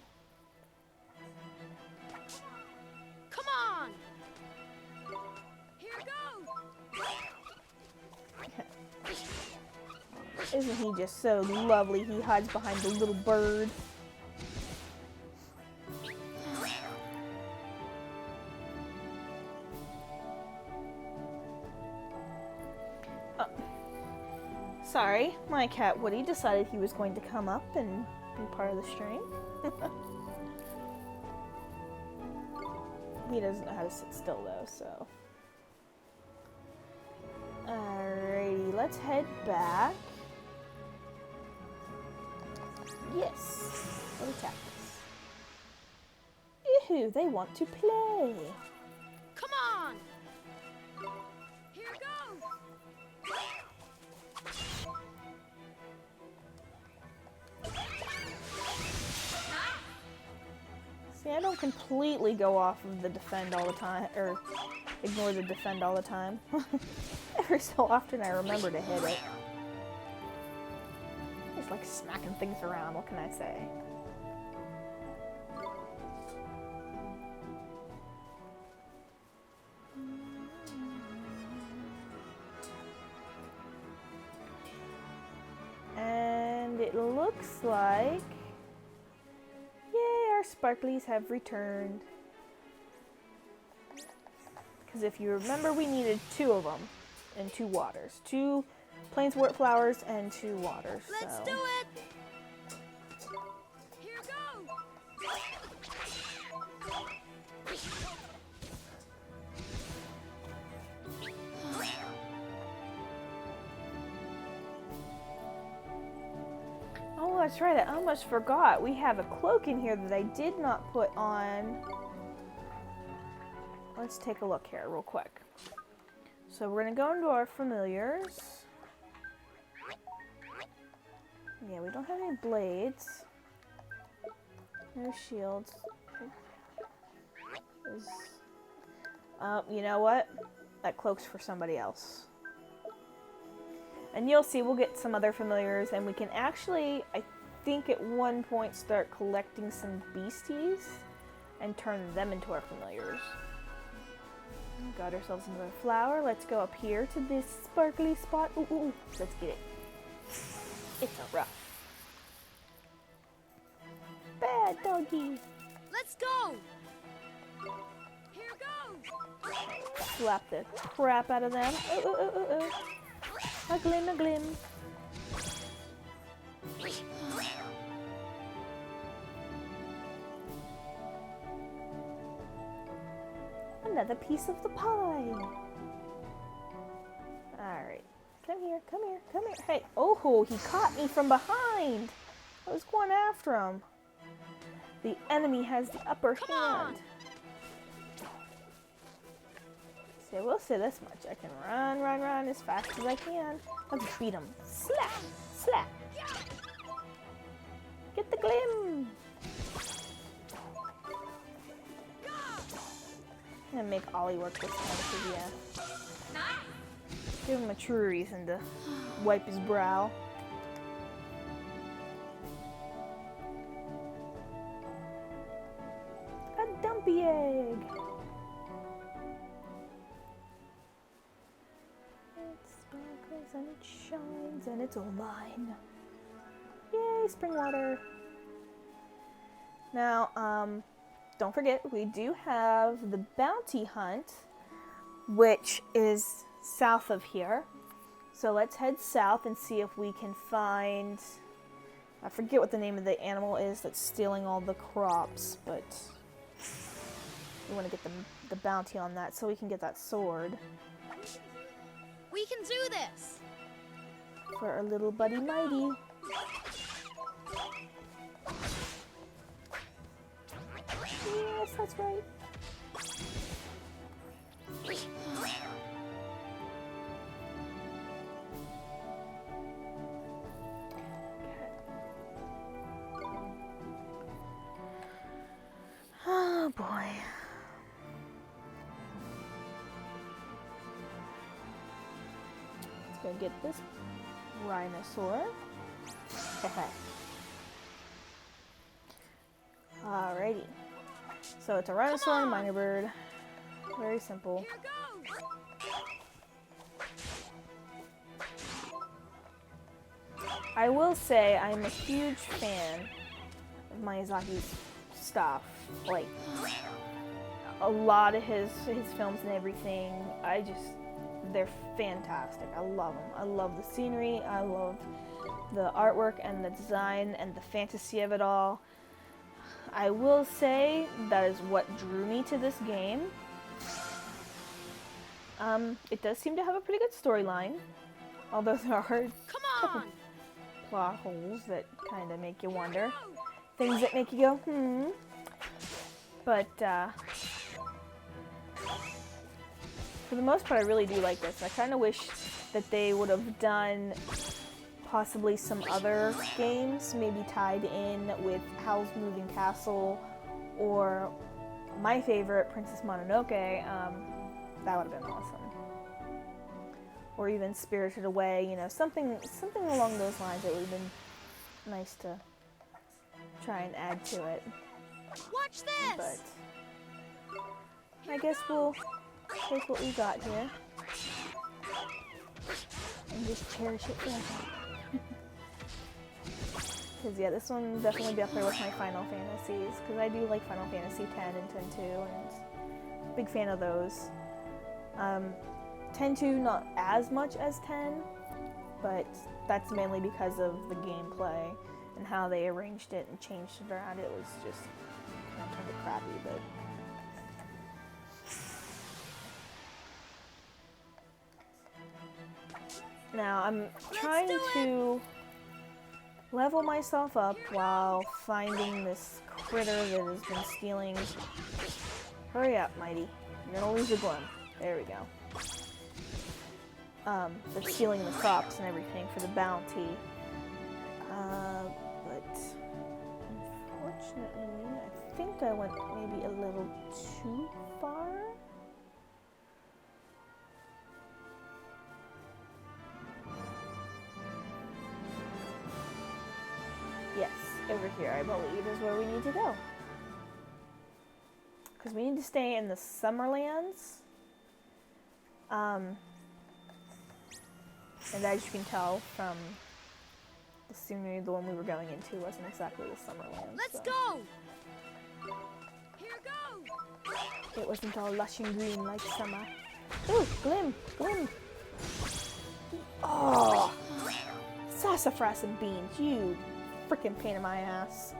Come on. Here goes. Isn't he just so lovely? He hides behind the little bird. Sorry, my cat Woody decided he was going to come up and be part of the stream. He doesn't know how to sit still though, so. Alrighty, let's head back. Yes, little cactus. Yoo-hoo, they want to play. Come on. Here goes. See, I don't completely go off of the defend all the time, or ignore the defend all the time. Every so often I remember to hit it. It's like smacking things around, what can I say? And it looks like... Yay, our sparklies have returned. Because if you remember, we needed 2 of them and 2 waters. 2 plainswort flowers and 2 waters. Let's so. do it. Here goes. that's right. I almost forgot. We have a cloak in here that I did not put on. Let's take a look here real quick. So we're going to go into our familiars. Yeah, we don't have any blades. No shields. You know what? That cloak's for somebody else. And you'll see we'll get some other familiars, and we can actually, I think at one point, start collecting some beasties and turn them into our familiars. Got ourselves another flower. Let's go up here to this sparkly spot. Ooh, ooh, ooh. Let's get it. It's a rough. Bad doggy. Let's go. Here goes. Slap the crap out of them. Ooh, ooh, ooh, ooh, ooh. A glim, a glim. Another piece of the pie. Alright. Come here, come here, come here. Hey, oh, he caught me from behind. I was going after him. The enemy has the upper hand. So I will say this much. I can run as fast as I can. Let's beat him. Slap, slap. Get the glim. I'm gonna make Ollie work this time, so yeah. Give him a true reason to wipe his brow. A dumpy egg. It sparkles and it shines and it's all mine. Yay, spring water. Now, don't forget, we do have the bounty hunt, which is south of here. So let's head south and see if we can find... I forget what the name of the animal is that's stealing all the crops, but we want to get the bounty on that so we can get that sword. We can do this. For our little buddy Mighty. Yes, that's right. Oh boy. Let's go get this rhinosaur. Alrighty. So it's a rhinosaur and a minor bird. Very simple. Here goes. I will say I'm a huge fan of Miyazaki's stuff. Like, a lot of his films and everything, they're fantastic. I love them. I love the scenery, I love the artwork and the design and the fantasy of it all. I will say that is what drew me to this game. It does seem to have a pretty good storyline, although there are Come on. plot holes that kind of make you wonder. Things that make you go, But, for the most part, I really do like this. I kind of wish that they would have done possibly some other games, maybe tied in with Howl's Moving Castle, or my favorite, Princess Mononoke. That would have been awesome. Or even Spirited Away, you know, something along those lines. It would have been nice to try and add to it. Watch this. But I guess we'll take what we got here and just cherish it forever. Because yeah, this one definitely be up there with my Final Fantasies, because I do like Final Fantasy X and X-2, and big fan of those. X-2 not as much as 10, but that's mainly because of the gameplay and how they arranged it and changed it around. It was just kind of crappy, but now I'm trying to level myself up while finding this critter that has been stealing. Hurry up, Mighty. You're gonna lose your glim. There we go. They're stealing the crops and everything for the bounty. But unfortunately, I think I went maybe a little too far. Yes, over here, I believe, is where we need to go. Because we need to stay in the Summerlands. And as you can tell from the scenery, the one we were going into wasn't exactly the Summerlands. Let's so. go! Here goes! It wasn't all lush and green like summer. Ooh, Glim! Glim! Oh! Sassafras and beans, you freaking pain in my ass.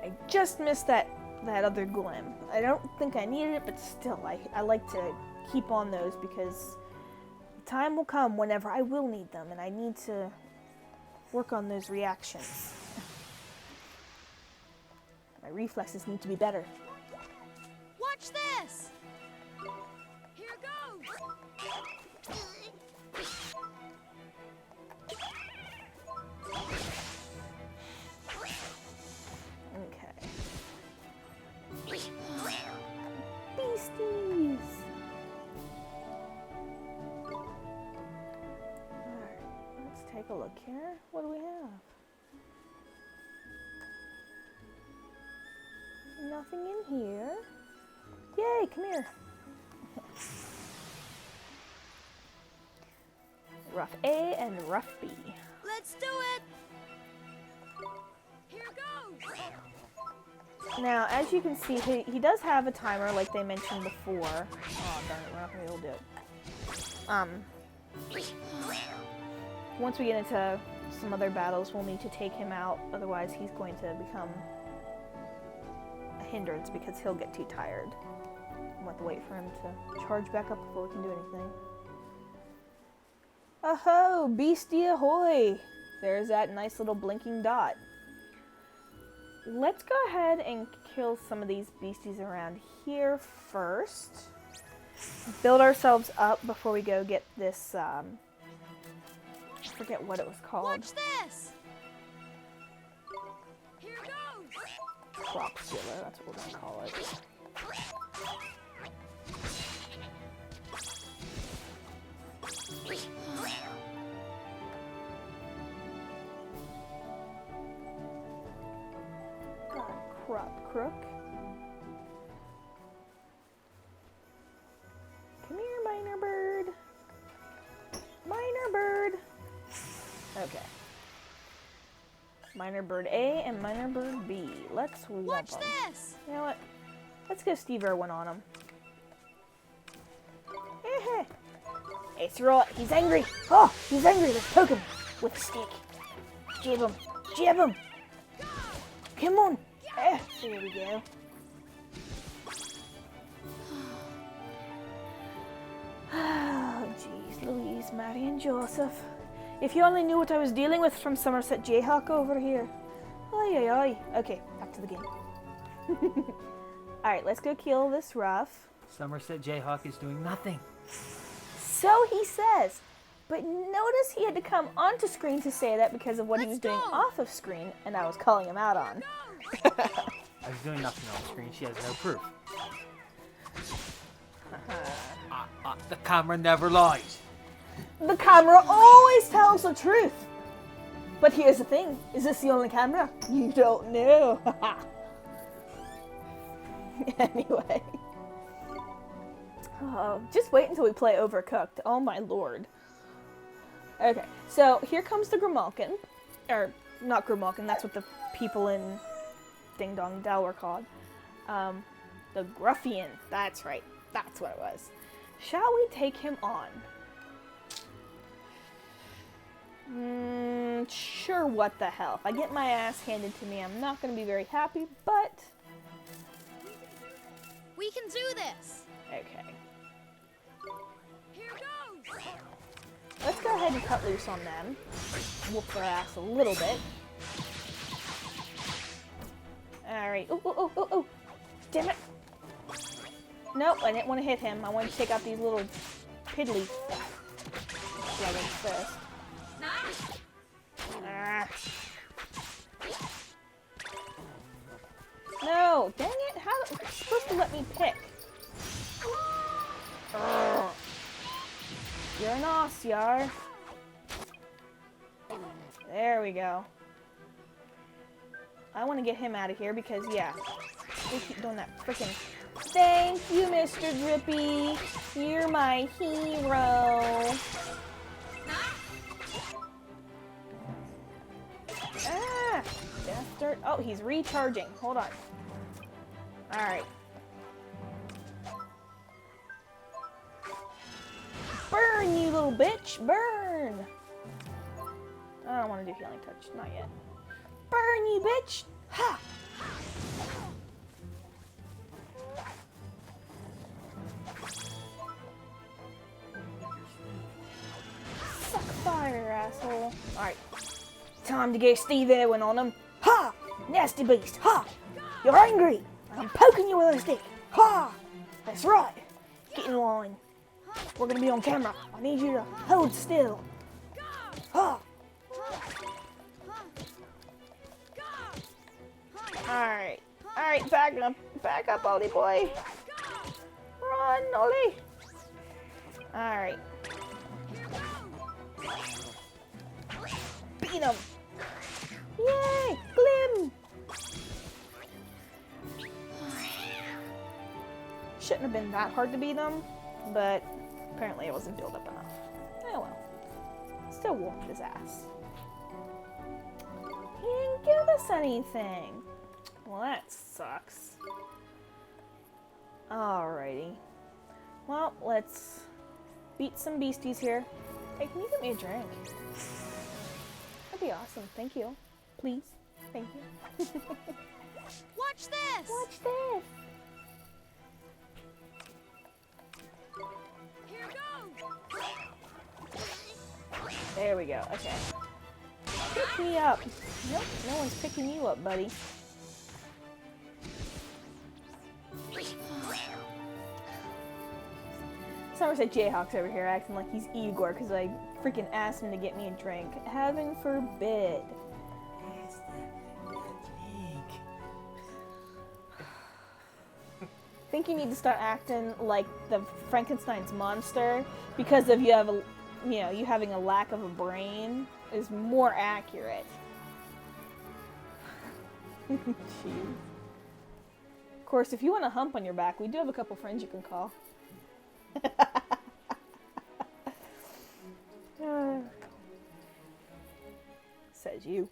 I just missed that other Glim. I don't think I needed it, but still, I like to keep on those because the time will come whenever I will need them, and I need to work on those reactions. My reflexes need to be better. Watch this! Here goes! Okay. Beasties! Alright, let's take a look here. What do we have? Nothing in here. Yay, come here. Rough A and rough B. Let's do it! Here goes! Now, as you can see, he does have a timer, like they mentioned before. Oh, darn it, we're not going to be able to do it. Once we get into some other battles, we'll need to take him out. Otherwise, he's going to become a hindrance because he'll get too tired. We'll have to wait for him to charge back up before we can do anything. Oh-ho! Beastie ahoy! There's that nice little blinking dot. Let's go ahead and kill some of these beasties around here first. Build ourselves up before we go get this, I forget what it was called. Watch this! Here goes! Crop stealer, that's what we're gonna call it. Crop crook. Come here, miner bird. Miner bird. Okay. Miner bird A and miner bird B. Let's whomp Watch 'em. this! You know what? Let's go Steve Irwin on him. Hey, throw it. He's angry. Oh, he's angry. Let's poke him with a stick. Jab him. Jab him. Come on. There we go. Oh, jeez, Louise, Mary, and Joseph. If you only knew what I was dealing with from Somerset Jayhawk over here. Ay, ay, ay. Okay, back to the game. Alright, let's go kill this rough. Somerset Jayhawk is doing nothing. So he says. But notice he had to come onto screen to say that because of what he was doing off of screen, and I was calling him out on. I was doing nothing on screen. She has no proof. The camera never lies. The camera always tells the truth. But here's the thing. Is this the only camera? You don't know. Anyway. Oh, just wait until we play Overcooked. Oh my lord. Okay, so here comes the Grimalkin. Or, not Grimalkin, that's what the people in Ding Dong Dell were called. The Gruffian. That's right. That's what it was. Shall we take him on? Sure, what the hell. If I get my ass handed to me, I'm not going to be very happy, but... We can do this! Okay. Here goes! Let's go ahead and cut loose on them. Whoop their ass a little bit. Alright. Oh, oh, oh, oh, oh. Damn it. Nope, I didn't want to hit him. I wanted to take out these little piddly dragons first. Ah. No, dang it! How you're supposed to let me pick? Ugh. You're an ass, yar. There we go. I want to get him out of here because, yeah, they keep doing that freaking. Thank you, Mr. Drippy. You're my hero. Ah, death dirt. Oh, he's recharging. Hold on. All right. Burn, you little bitch! Burn! I don't want to do healing touch. Not yet. Burn, you bitch! Ha! Suck fire, asshole. Alright. Time to get Steve Irwin on him. Ha! Nasty beast! Ha! You're angry! I'm poking you with a stick! Ha! That's right! Get in line. We're gonna be on camera. I need you to hold still. Ha! Alright. Alright, back up. Back up, Ollie boy. Run, Ollie. Alright. Beat him. Yay! Glim! Shouldn't have been that hard to beat him, but apparently it wasn't built up enough. Oh well. Still whooped his ass. He didn't give us anything. Well, that sucks. Alrighty. Well, let's beat some beasties here. Hey, can you get me a drink? That'd be awesome. Thank you. Please. Thank you. Watch this! Watch this. Here goes! There we go. Okay. Pick me up. Nope, no one's picking you up, buddy. Somerset Jayhawk's over here acting like he's Igor because I freaking asked him to get me a drink. Heaven forbid. I think you need to start acting like the Frankenstein's monster because of you having a lack of a brain is more accurate. Jeez. Of course, if you want a hump on your back, we do have a couple friends you can call. Says you.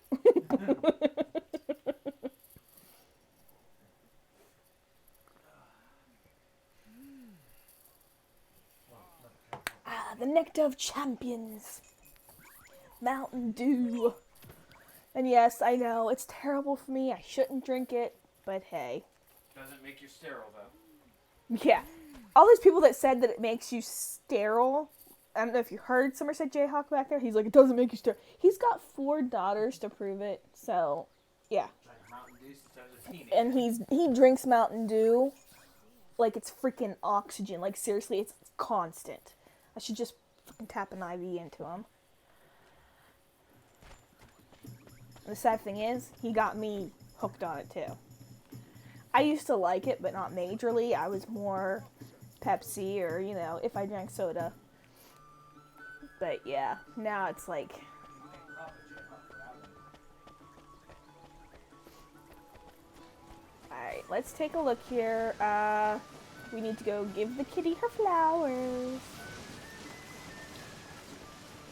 The nectar of champions. Mountain Dew. And yes, I know, it's terrible for me. I shouldn't drink it, but hey. Doesn't make you sterile, though. Yeah. All those people that said that it makes you sterile, I don't know if you heard Somerset Jayhawk back there. He's like, it doesn't make you sterile. He's got 4 daughters to prove it, so, yeah. Mountain Dew since I was a teenager. And he drinks Mountain Dew like it's freaking oxygen. Like, seriously, it's constant. I should just fucking tap an IV into him. The sad thing is, he got me hooked on it too. I used to like it, but not majorly. I was more Pepsi or, if I drank soda. But yeah, now it's like... Alright, let's take a look here. We need to go give the kitty her flowers.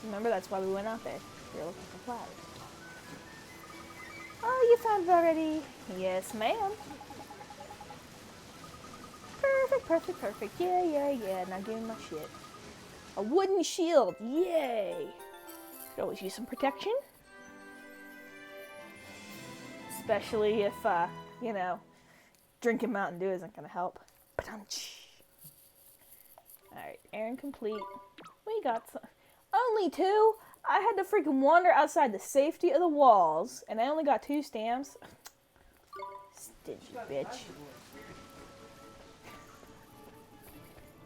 Remember, that's why we went out there. We were looking for flowers. Oh, you found it already? Yes, ma'am. Perfect. Yeah. Now give me my shit. A wooden shield. Yay. Could always use some protection. Especially if, drinking Mountain Dew isn't going to help. Alright, errand complete. We got some... Only 2? I had to freaking wander outside the safety of the walls, and I only got 2 stamps. Stingy bitch.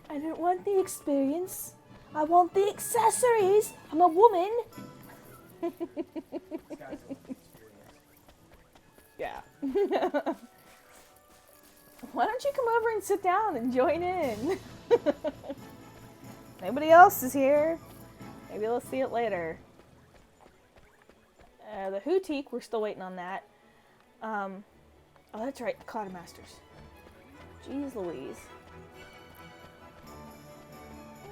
I don't want the experience. I want the accessories. I'm a woman. Yeah. Why don't you come over and sit down and join in? Nobody else is here. Maybe we'll see it later. The Hootique, we're still waiting on that. Oh, that's right, the Cloddermasters. Jeez Louise.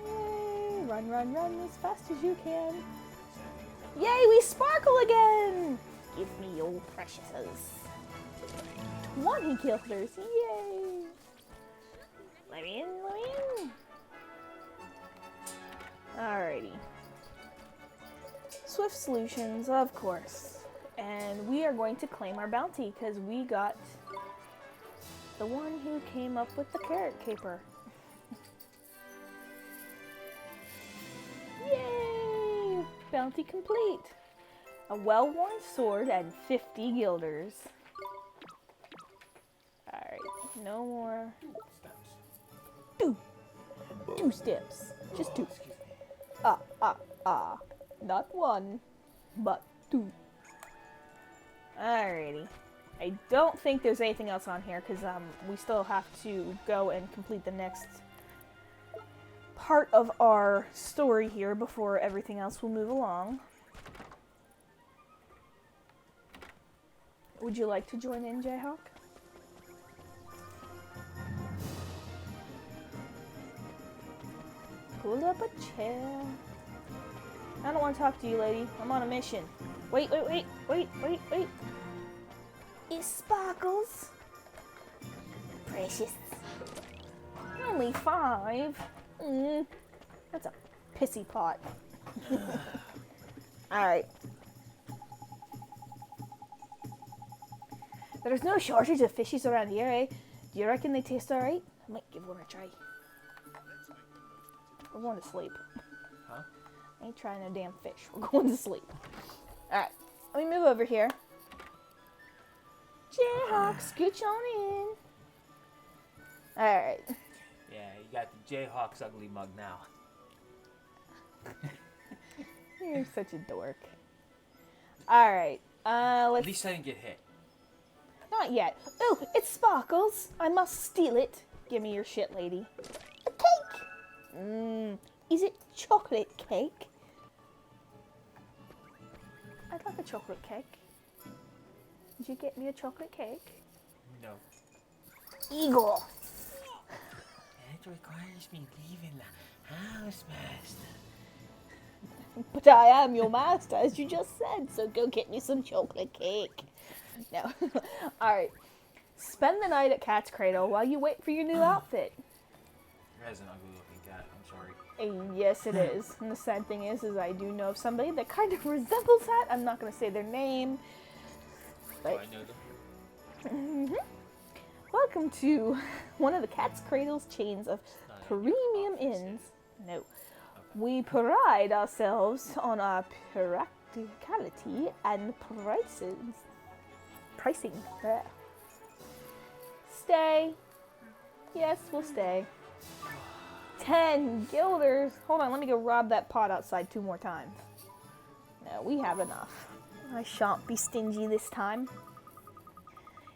Yay, run, run, run as fast as you can. Yay, we sparkle again! Give me your preciouses. 20 guilders, yay! Let me in, let me in. Alrighty. Swift Solutions, of course. And we are going to claim our bounty because we got the one who came up with the carrot caper. Yay! Bounty complete. A well-worn sword and 50 guilders. Alright, no more. 2 steps. Just 2. Not 1, but 2. Alrighty. I don't think there's anything else on here because we still have to go and complete the next part of our story here before everything else will move along. Would you like to join in, Jayhawk? Pull up a chair. I don't want to talk to you, lady. I'm on a mission. Wait. It sparkles. Precious. Only 5. That's a pissy pot. Alright. There's no shortage of fishies around here, eh? Do you reckon they taste alright? I might give one a try. We're going to sleep. Huh? I ain't trying no damn fish. We're going to sleep. Alright. Let me move over here. Jayhawk, scooch on in. Alright. Yeah, you got the Jayhawk's ugly mug now. You're such a dork. Alright. At Let's... least I didn't get hit. Not yet. Oh, it sparkles. I must steal it. Give me your shit, lady. A cake! Is it chocolate cake? I'd like a chocolate cake. Did you get me a chocolate cake? No. Eagle. It requires me leaving the house, master. But I am your master, as you just said, so go get me some chocolate cake. No. Alright. Spend the night at Cat's Cradle while you wait for your new outfit. That's an ugly looking cat, I'm sorry. Yes, it is. And the sad thing is I do know of somebody that kind of resembles that. I'm not going to say their name. But... Oh, I know them. Welcome to one of the Cat's Cradle's chains of premium inns. No. We pride ourselves on our practicality and pricing. There. Stay. Yes, we'll stay. 10 guilders. Hold on, let me go rob that pot outside 2 more times. No, we have enough. I shan't be stingy this time.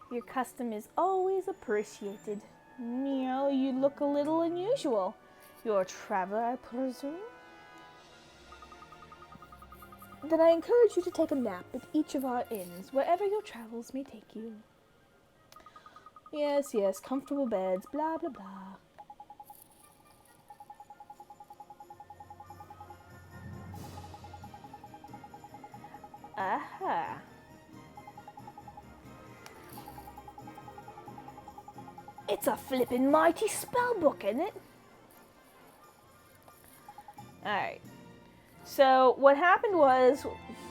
Your custom is always appreciated. Meow, you look a little unusual. You're a traveler, I presume? Then I encourage you to take a nap at each of our inns, wherever your travels may take you. Yes, yes, comfortable beds, blah, blah, blah. Aha. It's a flippin' mighty spellbook, isn't it? Alright. So, what happened was,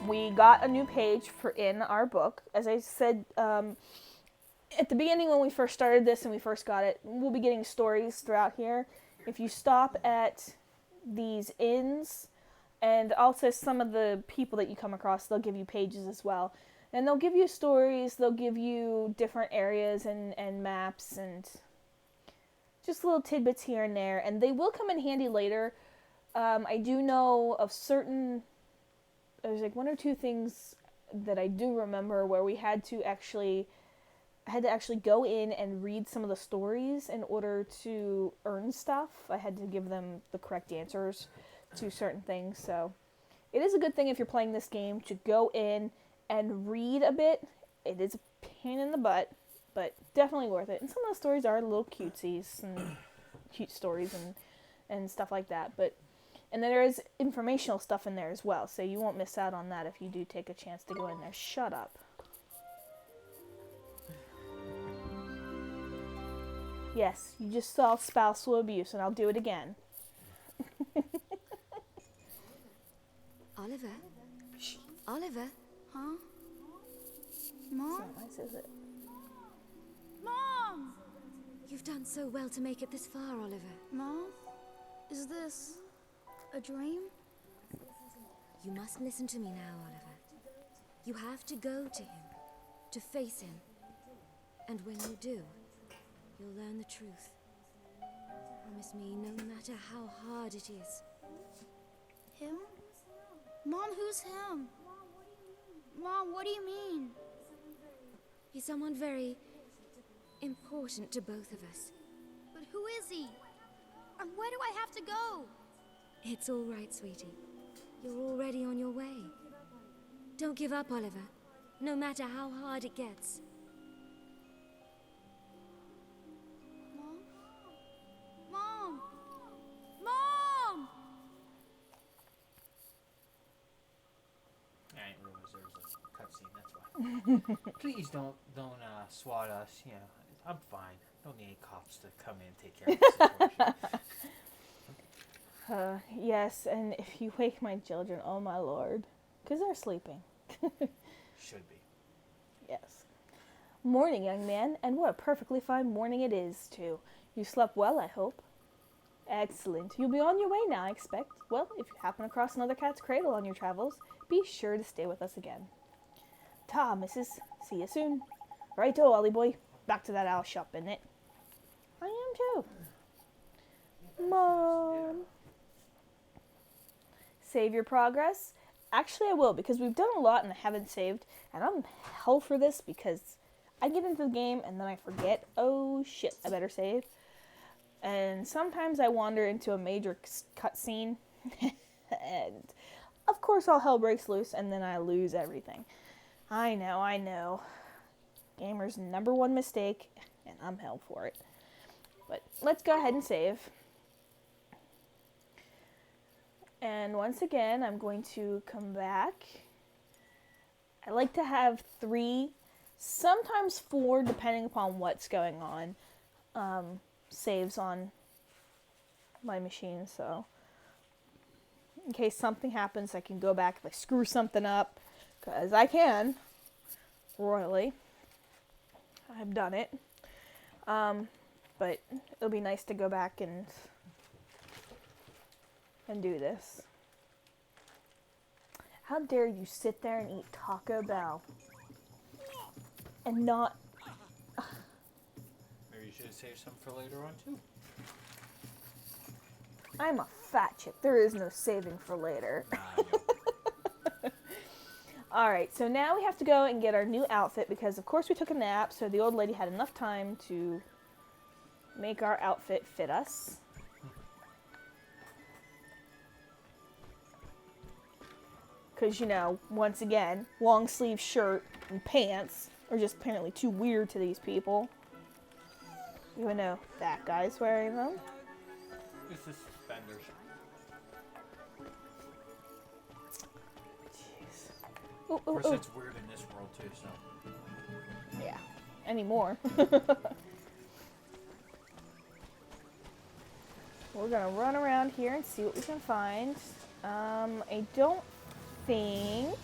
we got a new page in our book. As I said, at the beginning when we first started this and we first got it, we'll be getting stories throughout here. If you stop at these inns And also some of the people that you come across, they'll give you pages as well. And they'll give you stories, they'll give you different areas and maps and just little tidbits here and there. And they will come in handy later. I do know of certain, there's like one or two things that I do remember where we had to actually go in and read some of the stories in order to earn stuff. I had to give them the correct answers to certain things. So it is a good thing if you're playing this game to go in and read a bit. It is a pain in the butt, but definitely worth it. And some of the stories are little cutesies and cute stories and stuff like that. And then there is informational stuff in there as well, so you won't miss out on that if you do take a chance to go in there. Shut up. Yes, you just saw spousal abuse, and I'll do it again. Oliver? Oliver? Huh? It's Mom? not nice, is it? Mom! You've done so well to make it this far, Oliver. Mom? Is this a dream? You must listen to me now, Oliver. You have to go to him, to face him. And when you do, you'll learn the truth. Promise me, no matter how hard it is. Him? Mom, who's him? Mom, what do you mean? He's someone very important to both of us. But who is he? And where do I have to go? It's all right, sweetie. You're already on your way. Don't give up, Oliver, no matter how hard it gets. Mom? Mom! Mom! I didn't realize there was a cutscene, that's why. Please don't swat us, you know. I'm fine. Don't need cops to come in and take care of the situation. Yes, and if you wake my children, oh my lord. Because they're sleeping. Should be. Yes. Morning, young man, and what a perfectly fine morning it is, too. You slept well, I hope. Excellent. You'll be on your way now, I expect. Well, if you happen across another cat's cradle on your travels, be sure to stay with us again. Ta, missus. See you soon. Righto, Ollie boy. Back to that owl shop, isn't it? I am too. Mom. Save your progress? Actually, I will, because we've done a lot and I haven't saved. And I'm hell for this because I get into the game and then I forget. Oh, shit, I better save. And sometimes I wander into a major cutscene. And, of course, all hell breaks loose and then I lose everything. I know. Gamer's #1 mistake, and I'm hell for it. But let's go ahead and save. And once again, I'm going to come back. I like to have 3, sometimes 4, depending upon what's going on, saves on my machine. So in case something happens, I can go back if I screw something up, because I can, royally. I've done it. But it'll be nice to go back and do this. How dare you sit there and eat Taco Bell and not... Maybe you should save some for later on, too. I'm a fat chick. There is no saving for later. Alright, so now we have to go and get our new outfit because, of course, we took a nap, so the old lady had enough time to make our outfit fit us. Because, you know, once again, long sleeve shirt and pants are just apparently too weird to these people. Even though that guy's wearing them. It's the suspenders. Ooh, Of course, it's weird in this world, too, so. Yeah, anymore. We're gonna run around here and see what we can find. I don't think...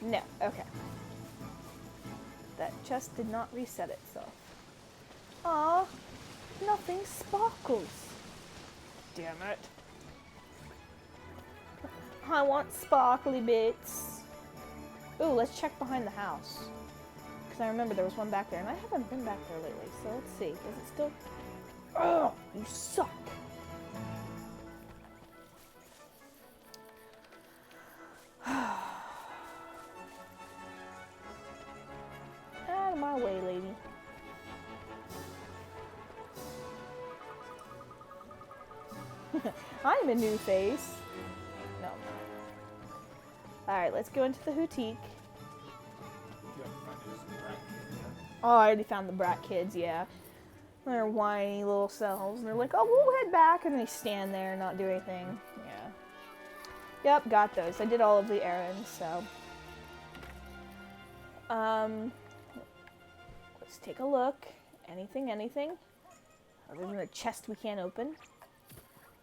No, okay. That chest did not reset itself. Aw, nothing sparkles. Damn it. I want sparkly bits. Ooh, let's check behind the house. Because I remember there was one back there, and I haven't been back there lately, so let's see. Is it still... Oh, you suck. Out of my way, lady. I'm a new face. No. Alright, let's go into the boutique. Oh, I already found the brat kids, yeah. They're whiny little selves, and they're like, oh, we'll head back, and they stand there and not do anything. Yeah. Yep, got those. I did all of the errands, so. Let's take a look. Anything? Other than a chest we can't open.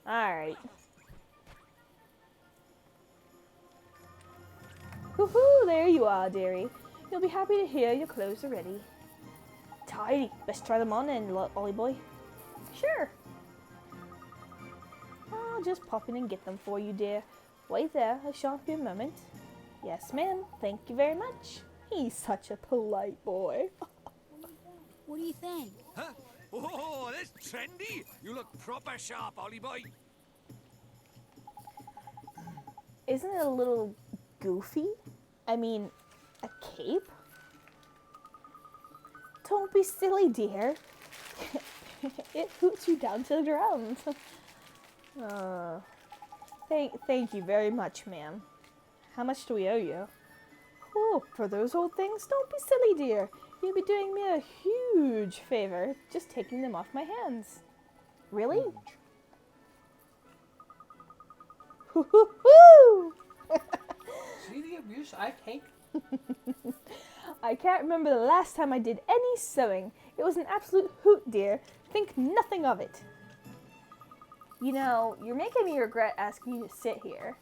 Alright. Woohoo! There you are, dearie. You'll be happy to hear your clothes are ready. Tidy. Best try them on then, Ollie boy. Sure. I'll just pop in and get them for you, dear. Wait there, I shan't be a moment. Yes, ma'am. Thank you very much. He's such a polite boy. What do you think? Huh? Oh, that's trendy. You look proper sharp, Ollie boy. Isn't it a little goofy? I mean, a cape? Don't be silly, dear. It hoots you down to the ground. Thank you very much, ma'am. How much do we owe you? Oh, for those old things, don't be silly, dear. You'll be doing me a huge favor, just taking them off my hands. Really? Hoo-hoo-hoo! See the abuse I take? I can't remember the last time I did any sewing. It was an absolute hoot, dear. Think nothing of it. You know, you're making me regret asking you to sit here.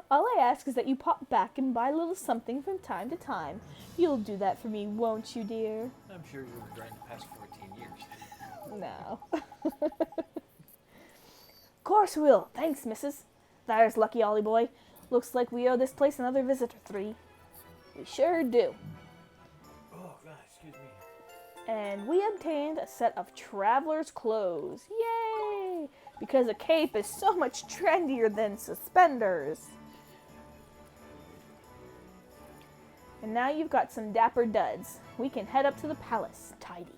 All I ask is that you pop back and buy a little something from time to time. You'll do that for me, won't you, dear? I'm sure you're regretting the past 14 years. No. Course will. Thanks, missus. There's lucky, Ollie boy. Looks like we owe this place another visit or 3. We sure do. Oh, God, excuse me. And we obtained a set of traveler's clothes. Yay! Because a cape is so much trendier than suspenders. And now you've got some dapper duds. We can head up to the palace. Tidy.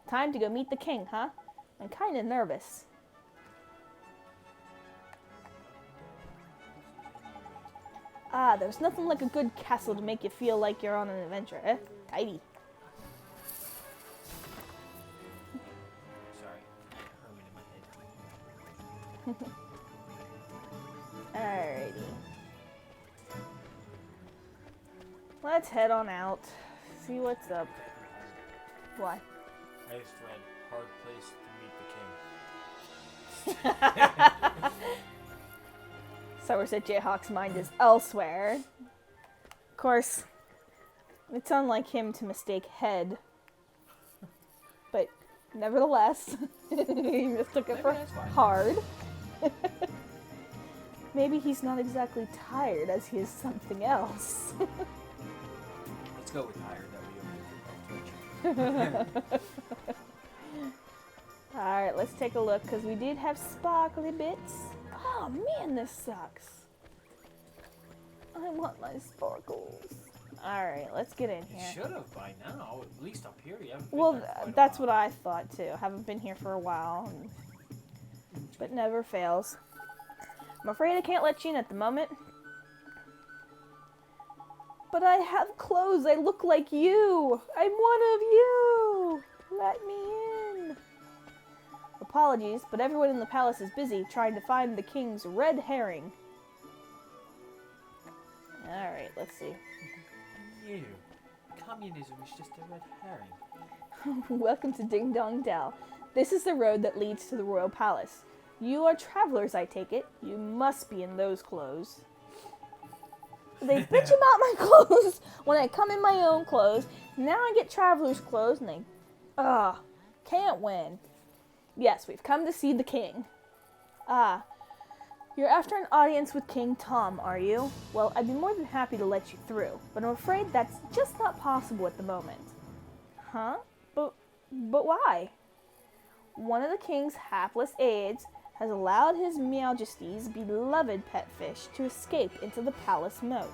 Time to go meet the king, huh? I'm kinda nervous. Ah, there's nothing like a good castle to make you feel like you're on an adventure, eh? Tidy. Sorry. I heard it in my head. Alrighty. Let's head on out. See what's up. What? I just read hard place to meet the king. Somerset Jayhawk's mind is elsewhere. Of course, it's unlike him to mistake head. But nevertheless, he mistook it for Maybe that's fine. hard. Maybe he's not exactly tired as he is something else. Let's go with tired that we owe. Alright, let's take a look, because we did have sparkly bits. Oh man, this sucks. I want my sparkles. Alright, let's get in You here. should have by now, at least up here. You haven't been Well, there in quite a that's while. what I thought too. Haven't been here for a while, but never fails. I'm afraid I can't let you in at the moment. But I have clothes. I look like you. I'm one of you. Let me in. Apologies, but everyone in the palace is busy trying to find the king's red herring. Alright, let's see. You. Communism is just a red herring. Welcome to Ding Dong Dell. This is the road that leads to the royal palace. You are travelers, I take it. You must be in those clothes. They bitch about my clothes when I come in my own clothes. Now I get travelers' clothes and they... can't win. Yes, we've come to see the king. Ah, You're after an audience with King Tom, are you? Well, I'd be more than happy to let you through, but I'm afraid that's just not possible at the moment. Huh? But why? One of the king's hapless aides has allowed his Majesty's beloved pet fish to escape into the palace moat.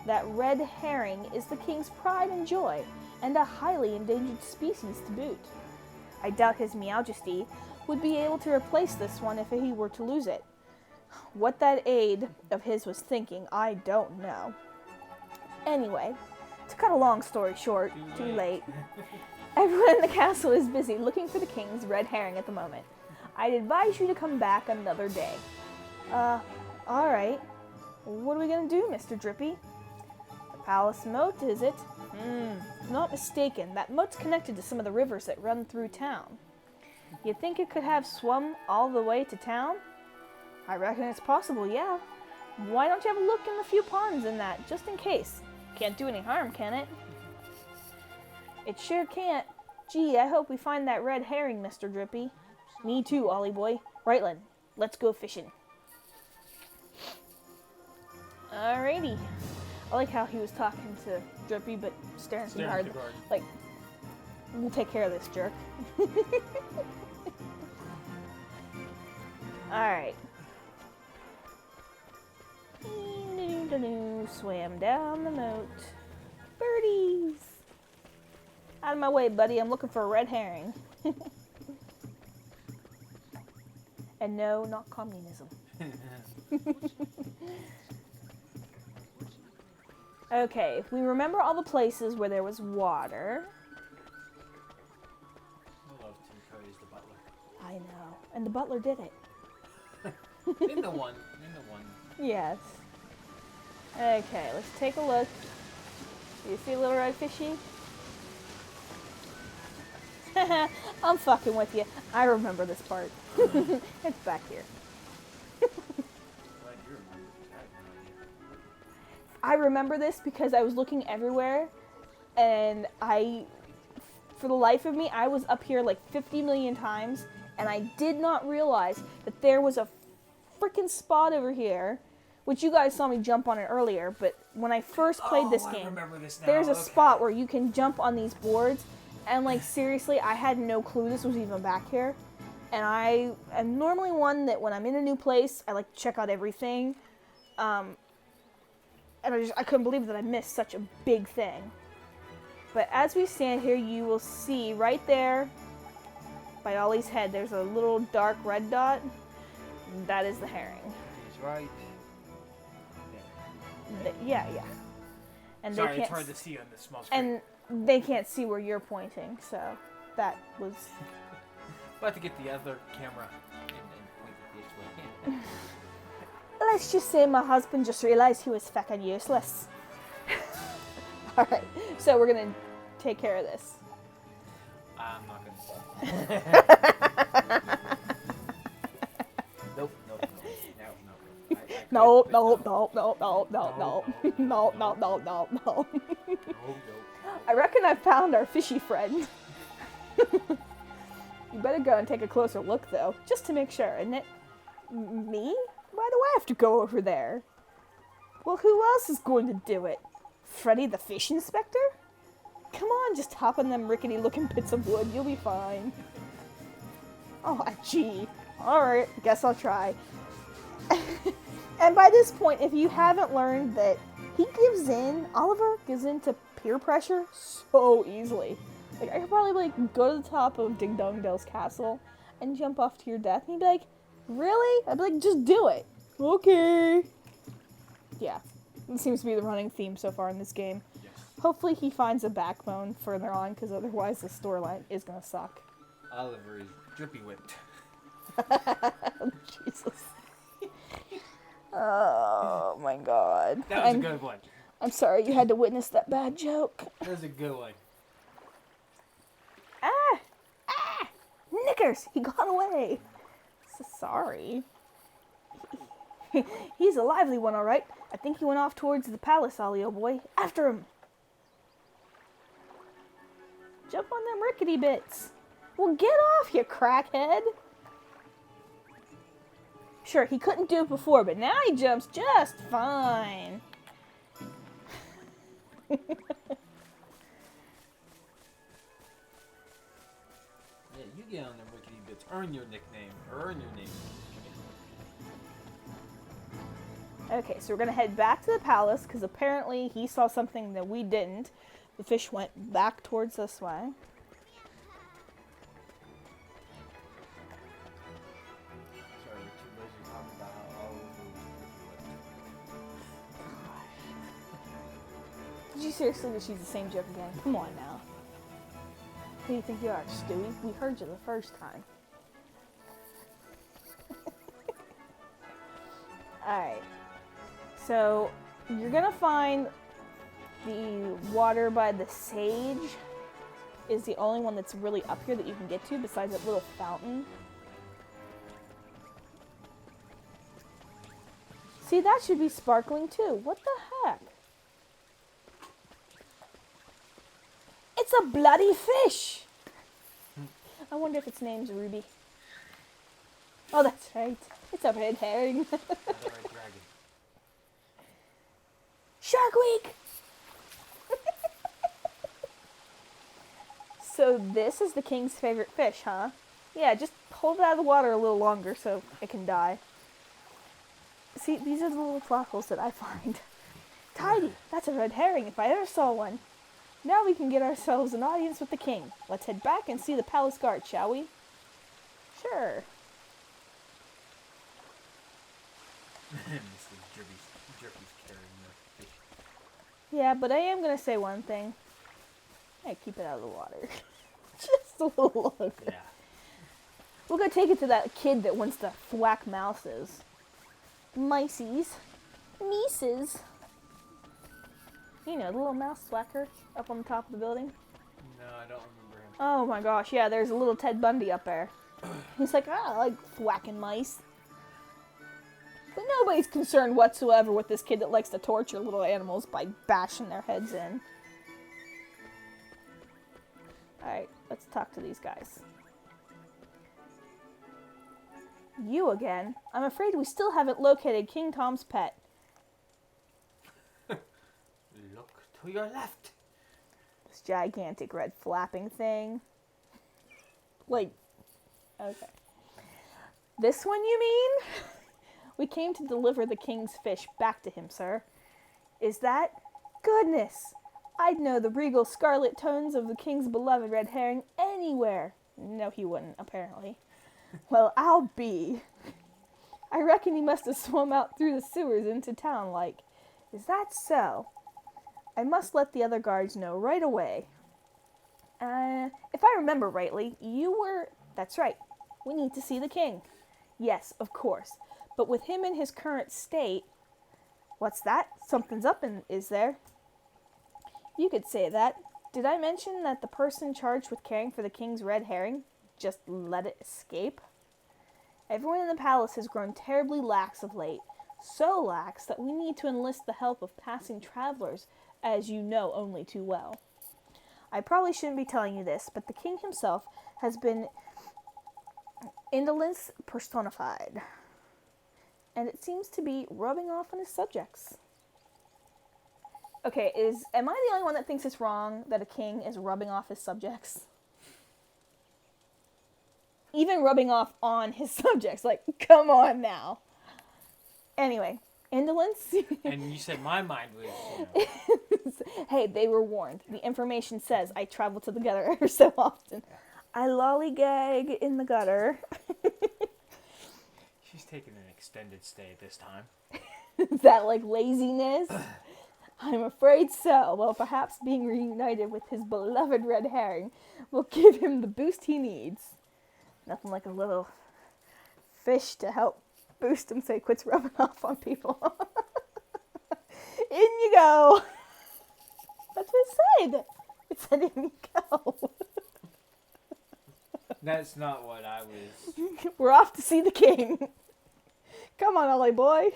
That red herring is the king's pride and joy, and a highly endangered species to boot. I doubt his Majesty would be able to replace this one if he were to lose it. What that aide of his was thinking, I don't know. Anyway, to cut a long story short, too late. Everyone in the castle is busy looking for the king's red herring at the moment. I'd advise you to come back another day. Alright. What are we gonna do, Mr. Drippy? The palace moat, is it? Not mistaken. That moat's connected to some of the rivers that run through town. You think it could have swum all the way to town? I reckon it's possible, yeah. Why don't you have a look in the few ponds in that, just in case? Can't do any harm, can it? It sure can't. Gee, I hope we find that red herring, Mr. Drippy. Me too, Ollie boy. Right, Len, let's go fishing. Alrighty. I like how he was talking to Drippy, but staring too hard. Like, we'll take care of this jerk. Alright. Swam down the moat. Birdies! Out of my way, buddy. I'm looking for a red herring. And no, not communism. Okay, if we remember all the places where there was water. I love Tim Curry's The Butler. I know. And the butler did it. In the one. Yes. Okay, let's take a look. Do you see a little red fishy? I'm fucking with you. I remember this part. It's back here. I remember this because I was looking everywhere, and for the life of me, I was up here like 50 million times, and I did not realize that there was a freaking spot over here, which you guys saw me jump on it earlier, but when I first played this game, there's a spot where you can jump on these boards, and like seriously, I had no clue this was even back here. And I am normally one that when I'm in a new place, I like to check out everything. And I couldn't believe that I missed such a big thing. But as we stand here, you will see right there by Ollie's head, there's a little dark red dot. That is the herring. He's right. Yeah. And Sorry, they can't it's hard to see on the small screen. And they can't see where you're pointing, so that was... About to get the other camera and point it this way. Let's just say my husband just realized he was fucking useless. Alright, so we're gonna take care of this. I'm not gonna. Nope. No. I reckon I found our fishy friend. You better go and take a closer look, though, just to make sure. Isn't it me? Why do I have to go over there? Well, who else is going to do it? Freddy the Fish Inspector? Come on, just hop on them rickety-looking bits of wood. You'll be fine. Oh, gee. Alright, guess I'll try. And by this point, if you haven't learned that Oliver gives in to peer pressure so easily. Like, I could probably, like, go to the top of Ding Dong Dell's castle and jump off to your death, and he'd be like, really? I'd be like, just do it. Okay. Yeah. It seems to be the running theme so far in this game. Yes. Hopefully he finds a backbone further on, because otherwise the storyline is going to suck. Oliver is drippy whipped. Jesus. Oh, my God. That was a good one. I'm sorry you had to witness that bad joke. That was a good one. Knickers! He got away. So sorry. He's a lively one, all right. I think he went off towards the palace, Ollie, oh boy. After him. Jump on them rickety bits. Well, get off, you crackhead. Sure, he couldn't do it before, but now he jumps just fine. Yeah, you get on them rickety bits. Earn your nickname. Earn your name. Okay, so we're gonna head back to the palace because apparently he saw something that we didn't. The fish went back towards this way. Sorry, we're too busy talking about how all over Did you seriously just use the same joke again? Come on now. Who do you think you are, Stewie? We heard you the first time. Alright. So, you're gonna find the water by the sage is the only one that's really up here that you can get to besides that little fountain. See, that should be sparkling too. What the heck? It's a bloody fish! I wonder if its name's Ruby. Oh, that's right. It's a red herring. Another red dragon. Shark Week! So this is the king's favorite fish, huh? Yeah, just hold it out of the water a little longer so it can die. See, these are the little plot holes that I find. Tidy! That's a red herring if I ever saw one. Now we can get ourselves an audience with the king. Let's head back and see the palace guard, shall we? Sure. Mrs. Jerky's carrying the fish. Yeah, but I am going to say one thing. Hey, keep it out of the water. Just a little longer. Yeah. We're going to take it to that kid that wants to thwack mouses. Mices. Mices. You know, the little mouse thwacker up on the top of the building. No, I don't remember him. Oh my gosh, yeah, there's a little Ted Bundy up there. He's like, I like thwacking mice. But nobody's concerned whatsoever with this kid that likes to torture little animals by bashing their heads in. Alright, let's talk to these guys. You again? I'm afraid we still haven't located King Tom's pet. Look to your left. This gigantic red flapping thing. Like, okay. This one, you mean? We came to deliver the king's fish back to him, sir. Is that? Goodness! I'd know the regal scarlet tones of the king's beloved red herring anywhere. No, he wouldn't, apparently. Well, I'll be. I reckon he must have swum out through the sewers into town, like. Is that so? I must let the other guards know right away. If I remember rightly, you were... That's right. We need to see the king. Yes, of course. But with him in his current state... What's that? Something's up, is there? You could say that. Did I mention that the person charged with caring for the king's red herring just let it escape? Everyone in the palace has grown terribly lax of late. So lax that we need to enlist the help of passing travelers, as you know only too well. I probably shouldn't be telling you this, but the king himself has been indolence personified. And it seems to be rubbing off on his subjects. Okay, am I the only one that thinks it's wrong that a king is rubbing off his subjects? Even rubbing off on his subjects. Like, come on now. Anyway, indolence. And you said my mind was, Hey, they were warned. The information says I travel to the gutter ever so often. I lollygag in the gutter. She's taking an extended stay this time. Is that like laziness? I'm afraid so. Well, perhaps being reunited with his beloved red herring will give him the boost he needs. Nothing like a little fish to help boost him so he quits rubbing off on people. In you go. That's what it said. It said in you go. That's not what I was... We're off to see the king. Come on, LA boy.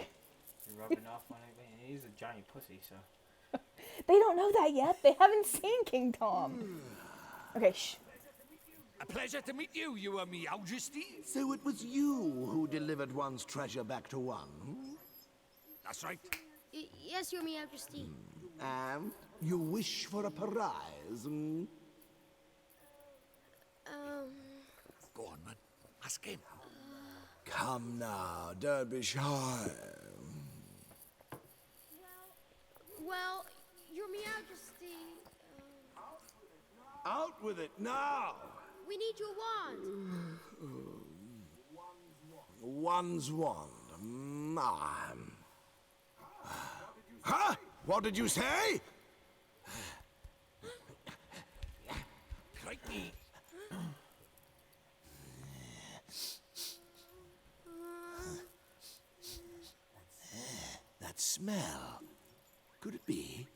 You're rubbing off on it. Man, he's a giant pussy, so... They don't know that yet. They haven't seen King Tom. Okay, shh. A pleasure to meet you, your Majesty. So it was you who delivered one's treasure back to one? That's right. Yes, Your Majesty. And you wish for a prize? Go on, man. Ask him. Come now, don't be shy. Well, Your Majesty, Out with it now! we need your wand. One's wand. Huh? What did you say? Crikey. That smell. Could it be?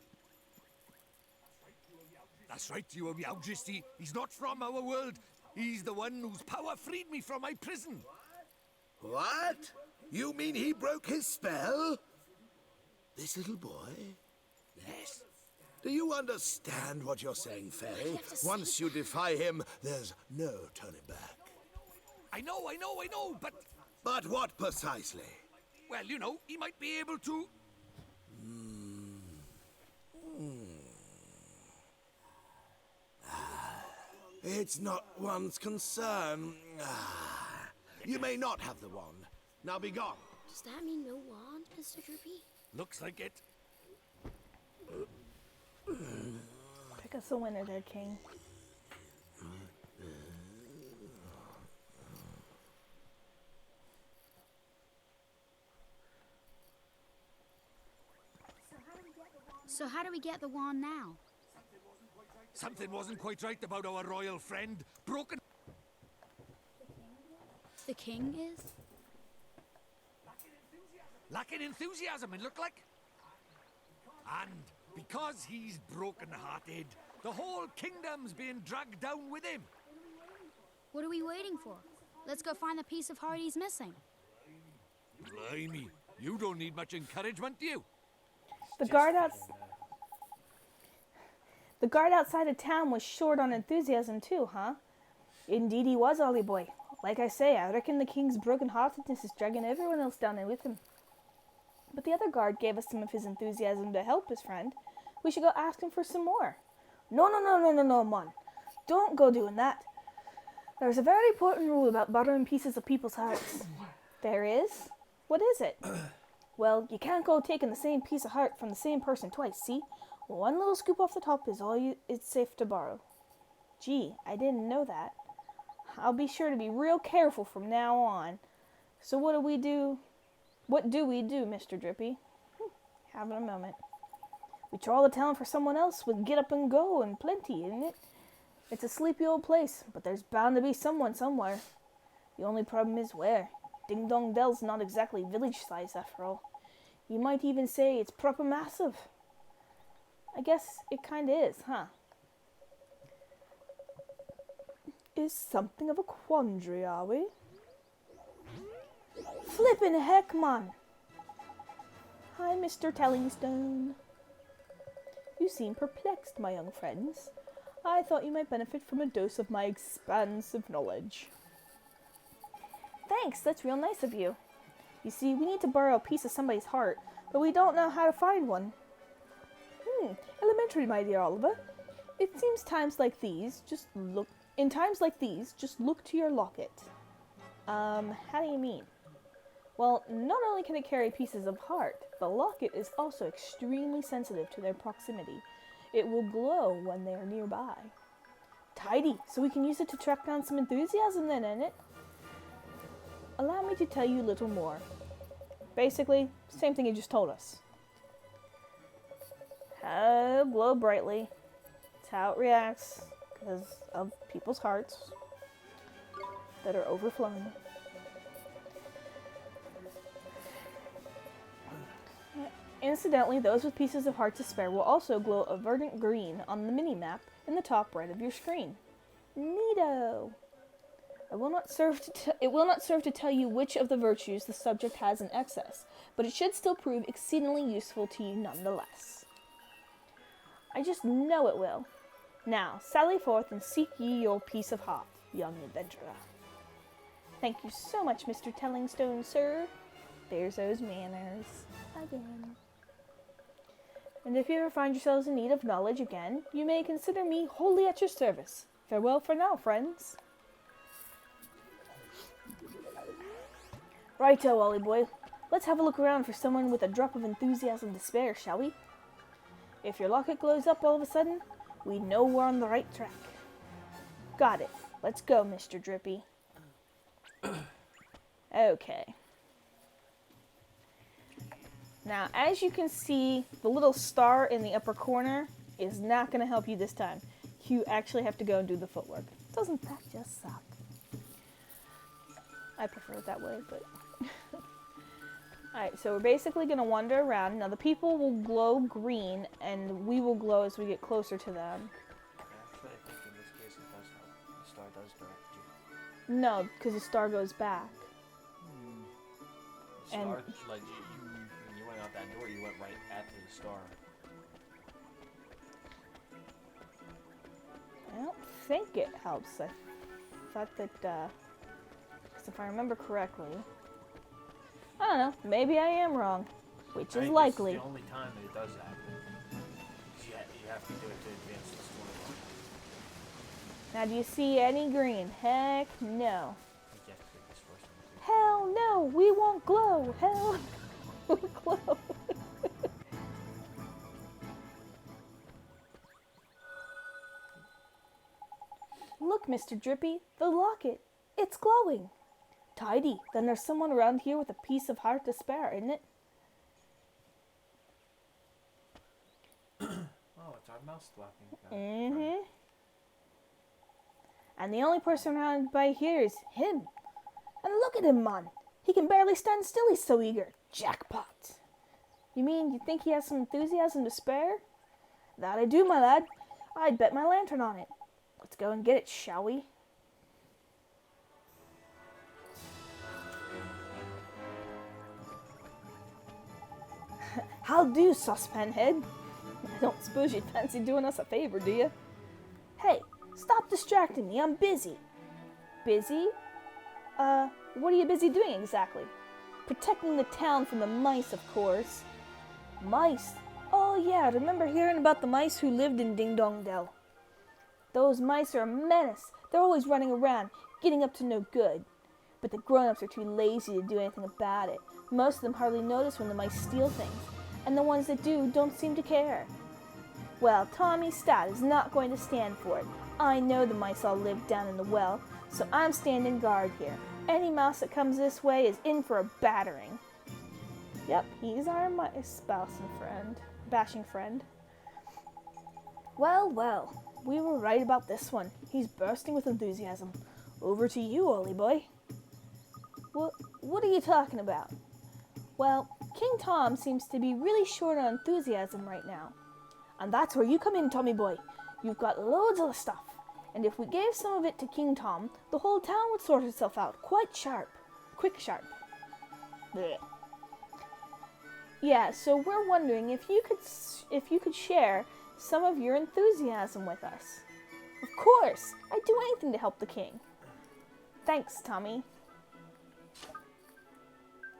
That's right, your Majesty. He's not from our world. He's the one whose power freed me from my prison. What? You mean he broke his spell? This little boy? Yes. Do you understand what you're saying, Fairy? Once you defy him, there's no turning back. I know, but... But what precisely? Well, you know, he might be able to... It's not one's concern. You may not have the wand. Now be gone. Does that mean no wand, Mr. Drippy? Looks like it. Pick us a winner there, King. So how do we get the wand now? Something wasn't quite right about our royal friend. Broken... The king is? Lacking enthusiasm, it looked like. And because he's broken-hearted, the whole kingdom's being dragged down with him. What are we waiting for? Let's go find the piece of heart he's missing. Blimey, you don't need much encouragement, do you? The guard outside of town was short on enthusiasm too, huh? Indeed he was, Ollie boy. Like I say, I reckon the king's broken-heartedness is dragging everyone else down in with him. But the other guard gave us some of his enthusiasm to help his friend. We should go ask him for some more. No, man. Don't go doing that. There's a very important rule about borrowing pieces of people's hearts. There is? What is it? Well, you can't go taking the same piece of heart from the same person twice, see? One little scoop off the top is all it's safe to borrow. Gee, I didn't know that. I'll be sure to be real careful from now on. So what do we do? What do we do, Mr. Drippy? Having a moment. We trawl the town for someone else with get up and go and plenty, isn't it? It's a sleepy old place, but there's bound to be someone somewhere. The only problem is where. Ding Dong Dell's not exactly village size after all. You might even say it's proper massive. I guess it kinda is, huh? Is something of a quandary, are we? Flippin' heck, man! Hi, Mr. Tellingstone. You seem perplexed, my young friends. I thought you might benefit from a dose of my expansive knowledge. Thanks, that's real nice of you. You see, we need to borrow a piece of somebody's heart, but we don't know how to find one. Elementary, my dear Oliver. It seems in times like these, just look to your locket. How do you mean? Well, not only can it carry pieces of heart, the locket is also extremely sensitive to their proximity. It will glow when they are nearby. Tidy, so we can use it to track down some enthusiasm then, ain't it? Allow me to tell you a little more. Basically, same thing you just told us. How glow brightly. It's how it reacts because of people's hearts that are overflowing. Incidentally, those with pieces of heart to spare will also glow a verdant green on the mini-map in the top right of your screen. Neato! It will not serve to tell you which of the virtues the subject has in excess, but it should still prove exceedingly useful to you nonetheless. I just know it will. Now, sally forth and seek ye your piece of heart. young adventurer. Thank you so much, Mr. Tellingstone, sir. There's those manners again. And if you ever find yourselves in need of knowledge again, you may consider me wholly at your service. Farewell for now, friends. Righto, Ollie boy. Let's have a look around for someone with a drop of enthusiasm to spare, shall we? If your locket glows up all of a sudden, we know we're on the right track. Got it. Let's go, Mr. Drippy. Okay. Now, as you can see, the little star in the upper corner is not going to help you this time. You actually have to go and do the footwork. Doesn't that just suck? I prefer it that way, but... Alright, so we're basically going to wander around. Now, the people will glow green, and we will glow as we get closer to them. Actually, I think in this case it does help. The star does direct you. No, because the star goes back. The And- star, like, when you went out that door, you went right at the star. I don't think it helps. I thought that, because if I remember correctly, I don't know, maybe I am wrong, which I is think likely. This is the only time that it does happen. You have to do it to advance the story. Now, do you see any green? Heck no. I think you have to pick this first one. Hell no, we won't glow. Hell no, we won't glow. Look, Mr. Drippy, the locket. It's glowing. Tidy. Then there's someone around here with a piece of heart to spare, isn't it? Oh, it's our mouse swapping guy. Mm-hmm. And the only person around by here is him. And look at him, man. He can barely stand still, he's so eager. Jackpot. You mean you think he has some enthusiasm to spare? That I do, my lad. I'd bet my lantern on it. Let's go and get it, shall we? How do, saucepan head? I don't suppose you'd fancy doing us a favor, do you? Hey, stop distracting me. I'm busy. Busy? What are you busy doing exactly? Protecting the town from the mice, of course. Mice? Oh yeah, remember hearing about the mice who lived in Ding Dong Dell? Those mice are a menace. They're always running around, getting up to no good. But the grown-ups are too lazy to do anything about it. Most of them hardly notice when the mice steal things, and the ones that do don't seem to care. Well, Tommy Stat is not going to stand for it. I know the mice all live down in the well, so I'm standing guard here. Any mouse that comes this way is in for a battering. Yep, he's our mice bashing friend. Well, well, we were right about this one. He's bursting with enthusiasm. Over to you, Ollie boy. What are you talking about? Well, King Tom seems to be really short on enthusiasm right now. And that's where you come in, Tommy boy. You've got loads of the stuff. And if we gave some of it to King Tom, the whole town would sort itself out quite sharp. Quick sharp. Blech. Yeah, so we're wondering if you could share some of your enthusiasm with us. Of course, I'd do anything to help the king. Thanks, Tommy.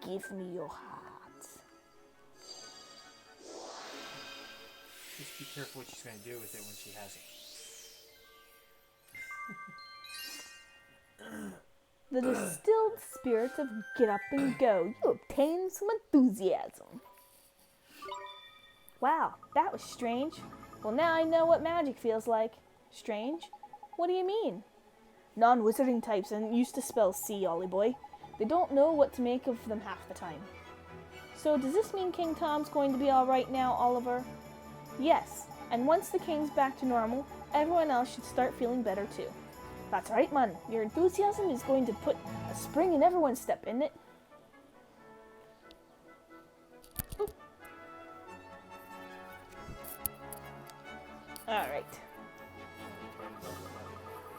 Give me your heart. Just be careful what she's going to do with it when she has it. The distilled spirit of get up and go. You obtain some enthusiasm. Wow, that was strange. Well, now I know what magic feels like. Strange? What do you mean? Non-wizarding types and used to spell C, Ollie boy. They don't know what to make of them half the time. So does this mean King Tom's going to be alright now, Oliver? Yes, and once the king's back to normal, everyone else should start feeling better too. That's right, man. Your enthusiasm is going to put a spring in everyone's step, isn't it? Oop. Alright.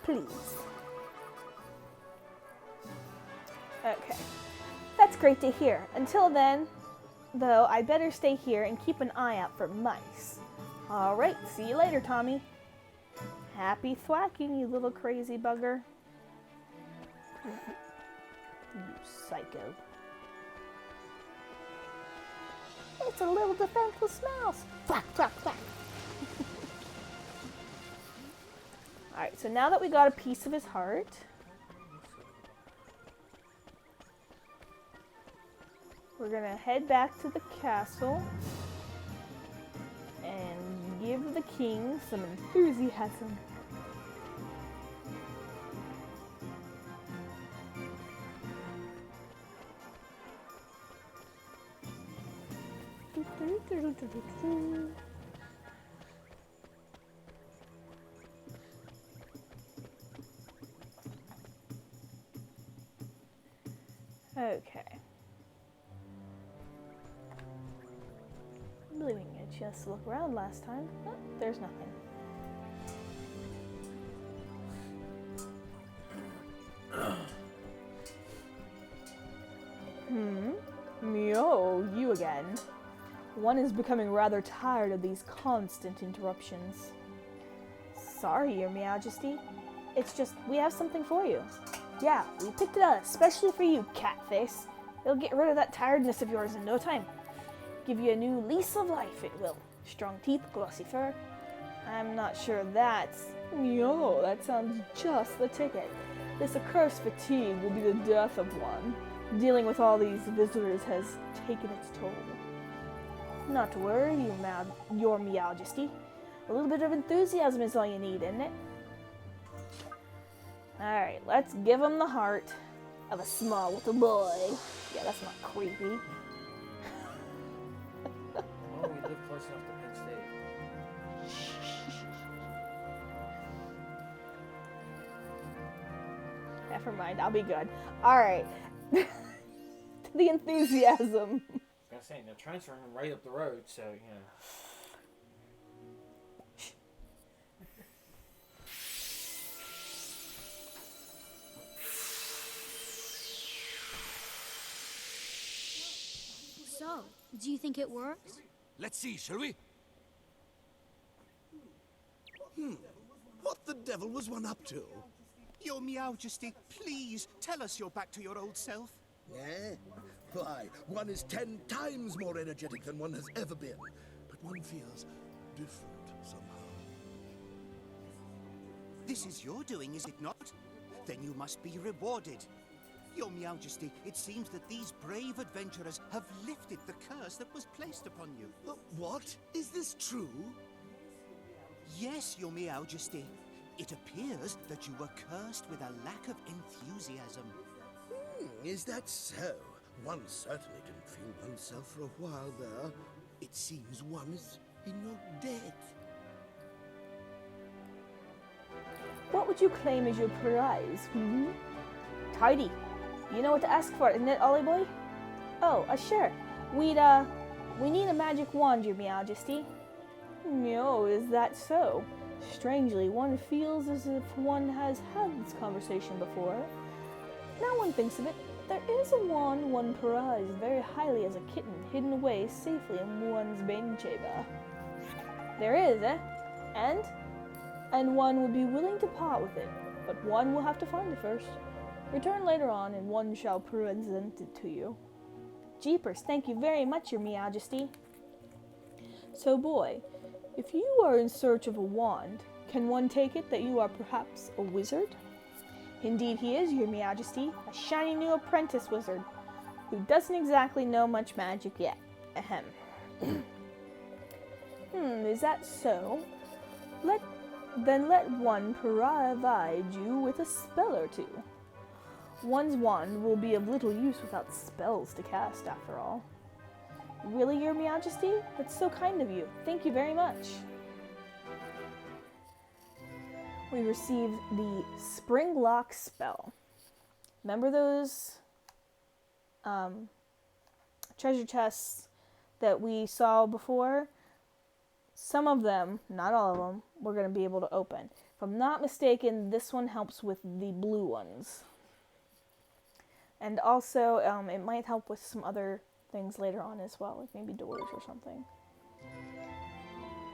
Please. Okay. That's great to hear. Until then, though, I better stay here and keep an eye out for mice. Alright, see you later, Tommy. Happy thwacking, you little crazy bugger. You psycho. It's a little defenseless mouse. Quack, quack, quack. Alright, so now that we got a piece of his heart, we're gonna head back to the castle and give the king some enthusiasm. Okay. I believe we can get a chance to look around last time. Oh, there's nothing. Meow, you again. One is becoming rather tired of these constant interruptions. Sorry, Your Majesty. It's just, we have something for you. Yeah, we picked it up especially for you, Catface. It'll get rid of that tiredness of yours in no time. Give you a new lease of life, it will. Strong teeth, glossy fur. I'm not sure that's... Yo, that sounds just the ticket. This accursed fatigue will be the death of one. Dealing with all these visitors has taken its toll. Not to worry, Your Majesty. A little bit of enthusiasm is all you need, isn't it? Alright, let's give him the heart of a small little boy. Yeah, that's not creepy. Oh, we live close enough to Penn State. Never mind, I'll be good. Alright. The enthusiasm. I was gonna say, they're transferring him right up the road, so, you know. So, do you think it works? Let's see, shall we? What the devil was one up to? Your Majesty, please tell us you're back to your old self. Eh? Why, one is 10 times more energetic than one has ever been. But one feels different somehow. This is your doing, is it not? Then you must be rewarded. Your Majesty, it seems that these brave adventurers have lifted the curse that was placed upon you. What? Is this true? Yes, Your Majesty. It appears that you were cursed with a lack of enthusiasm. Is that so? One certainly didn't feel oneself for a while there. It seems one is in your debt. What would you claim as your prize? Tidy. You know what to ask for, isn't it, Ollie boy? Oh, sure. We need a magic wand, Your Majesty. No, is that so? Strangely, one feels as if one has had this conversation before. Now one thinks of it, there is a wand one prized very highly as a kitten hidden away safely in one's main chamber. There is, eh? And one would be willing to part with it, but one will have to find it first. Return later on, and one shall present it to you. Jeepers, thank you very much, Your Majesty. So, boy, if you are in search of a wand, can one take it that you are perhaps a wizard? Indeed he is, Your Majesty, a shiny new apprentice wizard, who doesn't exactly know much magic yet. Ahem. Is that so? Let one provide you with a spell or two. One's wand will be of little use without spells to cast, after all. Really, Your Majesty? That's so kind of you. Thank you very much. We received the Spring Lock spell. Remember those treasure chests that we saw before? Some of them, not all of them, we're going to be able to open. If I'm not mistaken, this one helps with the blue ones. And also, it might help with some other things later on as well, like maybe doors or something.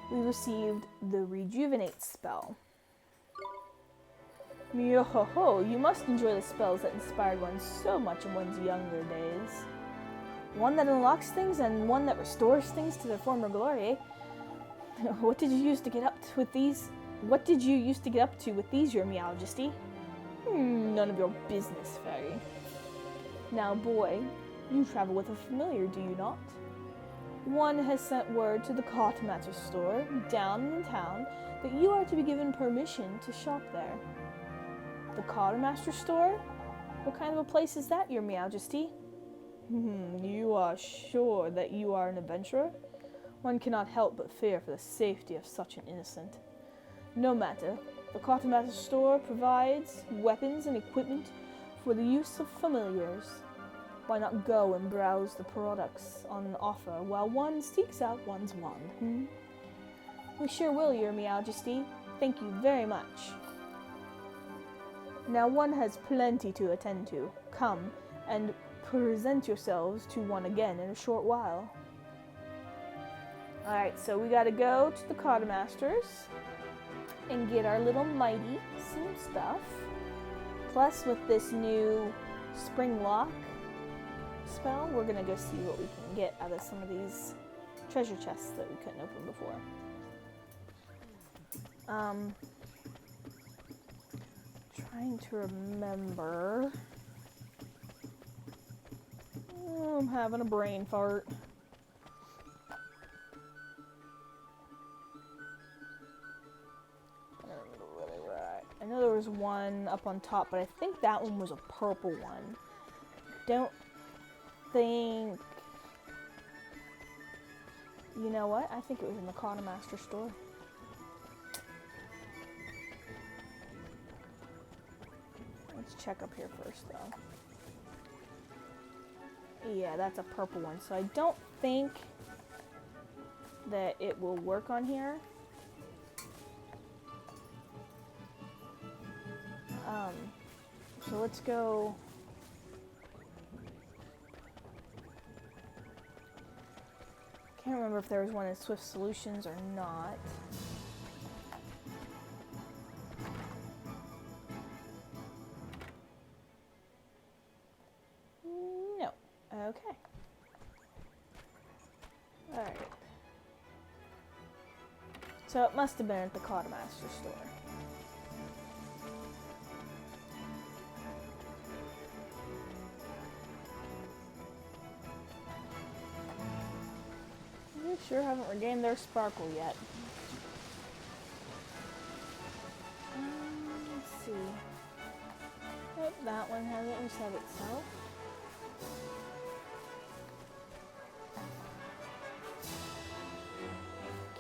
We received the Rejuvenate spell. Yo-ho-ho, you must enjoy the spells that inspired one so much in one's younger days. One that unlocks things and one that restores things to their former glory, eh? What did you use to get up to with these? What did you used to get up to with these, your Majesty? None of your business, fairy. Now, boy, you travel with a familiar, do you not? One has sent word to the Quartermaster store down in town that you are to be given permission to shop there. The Quartermaster store? What kind of a place is that, your Majesty? You are sure that you are an adventurer? One cannot help but fear for the safety of such an innocent. No matter. The Quartermaster store provides weapons and equipment for the use of familiars. Why not go and browse the products on offer while one seeks out one's wand? We sure will, your Majesty. Thank you very much. Now one has plenty to attend to. Come and present yourselves to one again in a short while. Alright, so we gotta go to the Quartermasters and get our little mighty some stuff. Plus, with this new spring lock spell, we're gonna go see what we can get out of some of these treasure chests that we couldn't open before. Trying to remember. Oh, I'm having a brain fart. I know there was one up on top, but I think that one was a purple one. Don't think... You know what? I think it was in the Quartermaster store. Let's check up here first, though. Yeah, that's a purple one, so I don't think that it will work on here. So let's go. Can't remember if there was one in Swift Solutions or not. No. Okay. Alright. So it must have been at the Quartermaster store. Sure haven't regained their sparkle yet. Let's see. Oh, that one hasn't reset itself.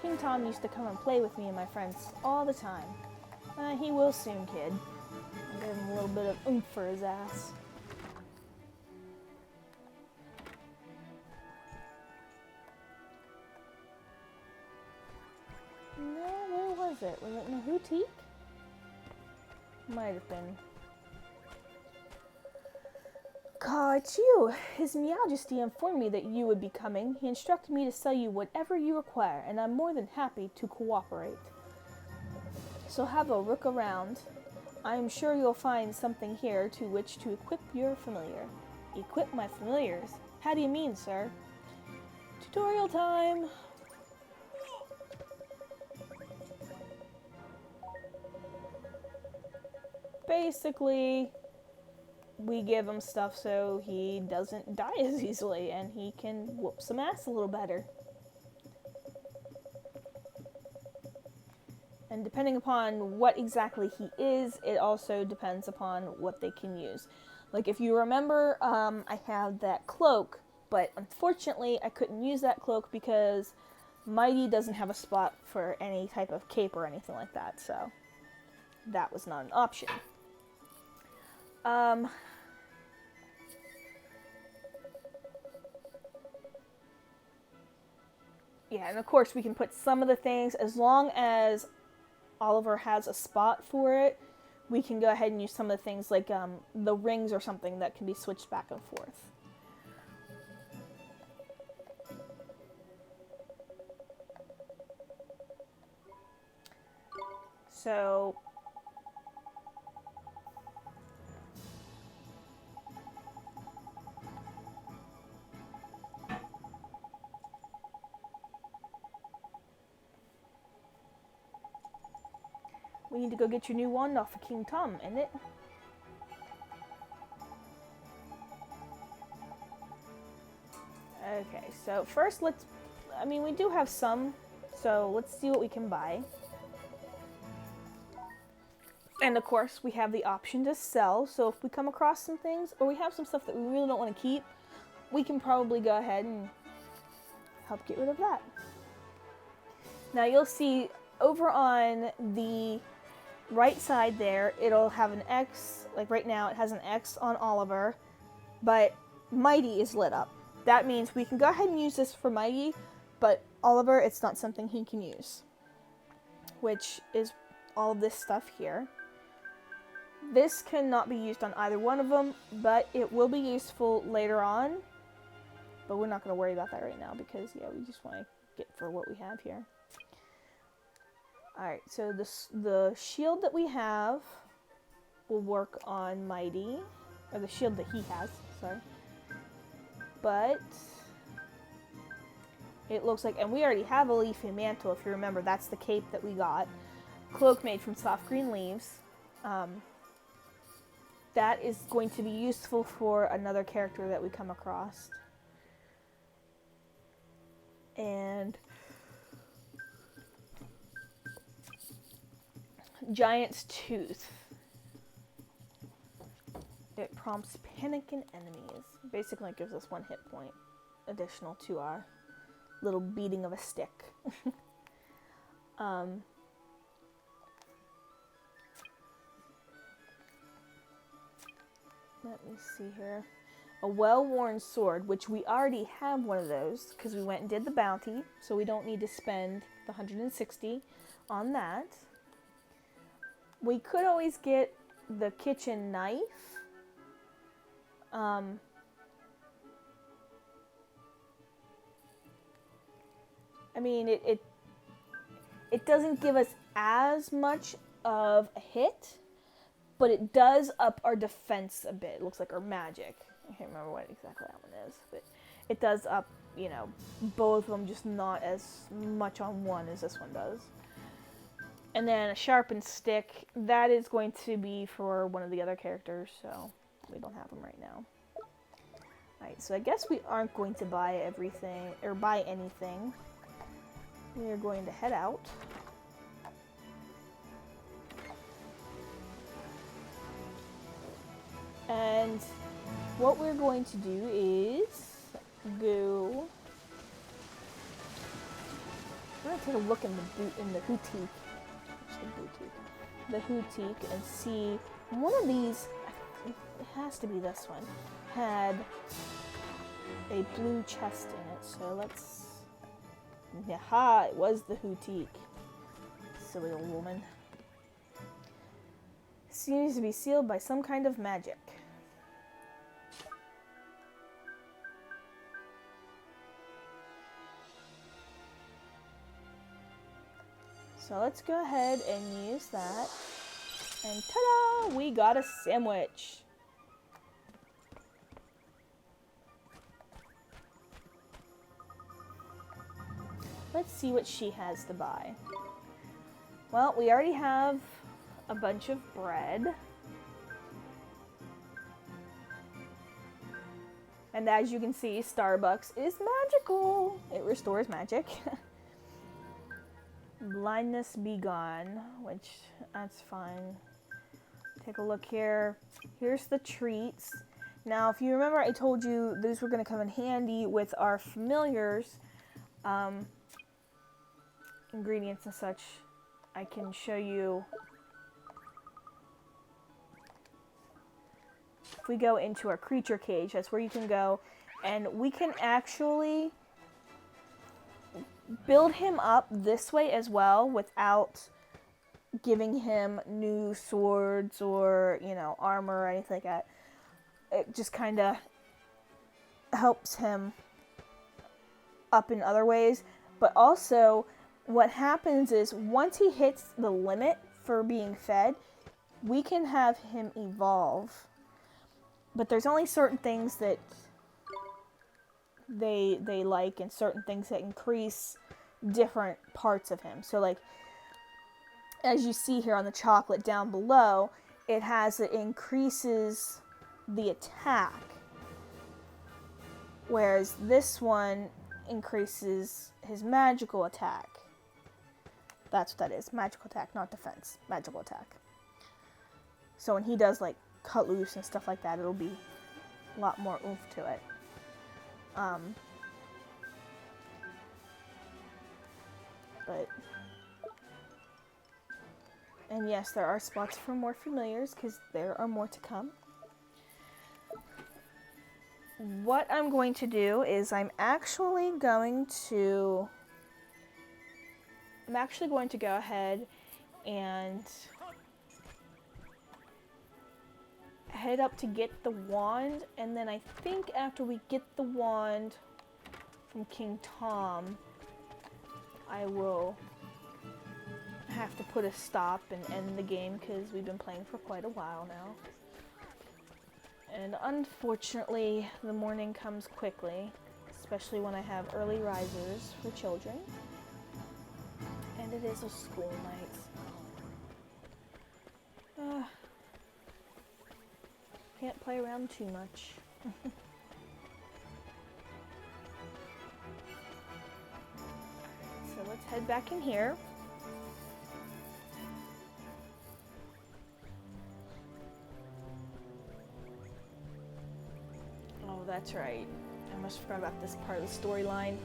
King Tom used to come and play with me and my friends all the time. He will soon, kid. I'll give him a little bit of oomph for his ass. Was it Nahootique? Might have been. God, it's you. His Majesty informed me that you would be coming. He instructed me to sell you whatever you require, and I'm more than happy to cooperate. So have a look around. I am sure you'll find something here to which to equip your familiar. Equip my familiars? How do you mean, sir? Tutorial time! Basically, we give him stuff so he doesn't die as easily and he can whoop some ass a little better. And depending upon what exactly he is, it also depends upon what they can use. Like if you remember, I had that cloak, but unfortunately I couldn't use that cloak because Mighty doesn't have a spot for any type of cape or anything like that, so that was not an option. Yeah, and of course we can put some of the things, as long as Oliver has a spot for it, we can go ahead and use some of the things like the rings or something that can be switched back and forth. So we need to go get your new wand off of King Tom, isn't it? Okay, so first we do have some, so let's see what we can buy. And of course, we have the option to sell, so if we come across some things, or we have some stuff that we really don't want to keep, we can probably go ahead and help get rid of that. Now you'll see over on the right side there, it'll have an X, like right now it has an X on Oliver, but Mighty is lit up. That means we can go ahead and use this for Mighty, but Oliver, it's not something he can use, which is all this stuff here. This cannot be used on either one of them, but it will be useful later on. But we're not going to worry about that right now because, yeah, we just want to get for what we have here. Alright, so the shield that we have will work on Mighty. Or the shield that he has, sorry. But it looks like, and we already have a leafy mantle, if you remember, that's the cape that we got. Cloak made from soft green leaves. That is going to be useful for another character that we come across. And Giant's Tooth. It prompts panic in enemies. Basically, it gives us 1 hit point additional to our little beating of a stick. Let me see here. A well-worn sword, which we already have one of those because we went and did the bounty, so we don't need to spend the 160 on that. We could always get the kitchen knife. I mean, it doesn't give us as much of a hit, but it does up our defense a bit. It looks like our magic. I can't remember what exactly that one is, but it does up, you know, both of them, just not as much on one as this one does. And then a sharpened stick, that is going to be for one of the other characters, so we don't have them right now. Alright, so I guess we aren't going to buy everything, or buy anything. We are going to head out. And what we're going to do is go. We're going to take a look in the boutique. The boutique, and see one of these. It has to be this one. Had a blue chest in it, so let's. Yaha! It was the boutique. Silly old woman. Seems to be sealed by some kind of magic. So let's go ahead and use that. And ta-da! We got a sandwich. Let's see what she has to buy. Well, we already have a bunch of bread. And as you can see, Starbucks is magical. It restores magic. Blindness be gone, which that's fine. Take a look here. Here's the treats. Now, if you remember, I told you these were going to come in handy with our familiars. Ingredients and such. I can show you. If we go into our creature cage, that's where you can go, and we can actually build him up this way as well without giving him new swords or, you know, armor or anything like that. It just kind of helps him up in other ways. But also, what happens is once he hits the limit for being fed, we can have him evolve. But there's only certain things that they like, and certain things that increase different parts of him. So like as you see here on the chocolate down below, it increases the attack. Whereas this one increases his magical attack. That's what that is. Magical attack, not defense. Magical attack. So when he does like cut loose and stuff like that, it'll be a lot more oomph to it. And yes, there are spots for more familiars because there are more to come. What I'm going to do is I'm actually going to go ahead and head up to get the wand, and then I think after we get the wand from King Tom, I will have to put a stop and end the game because we've been playing for quite a while now. And unfortunately, the morning comes quickly, especially when I have early risers for children. And it is a school night. Can't play around too much. So let's head back in here. Oh, that's right. I must have forgot about this part of the storyline.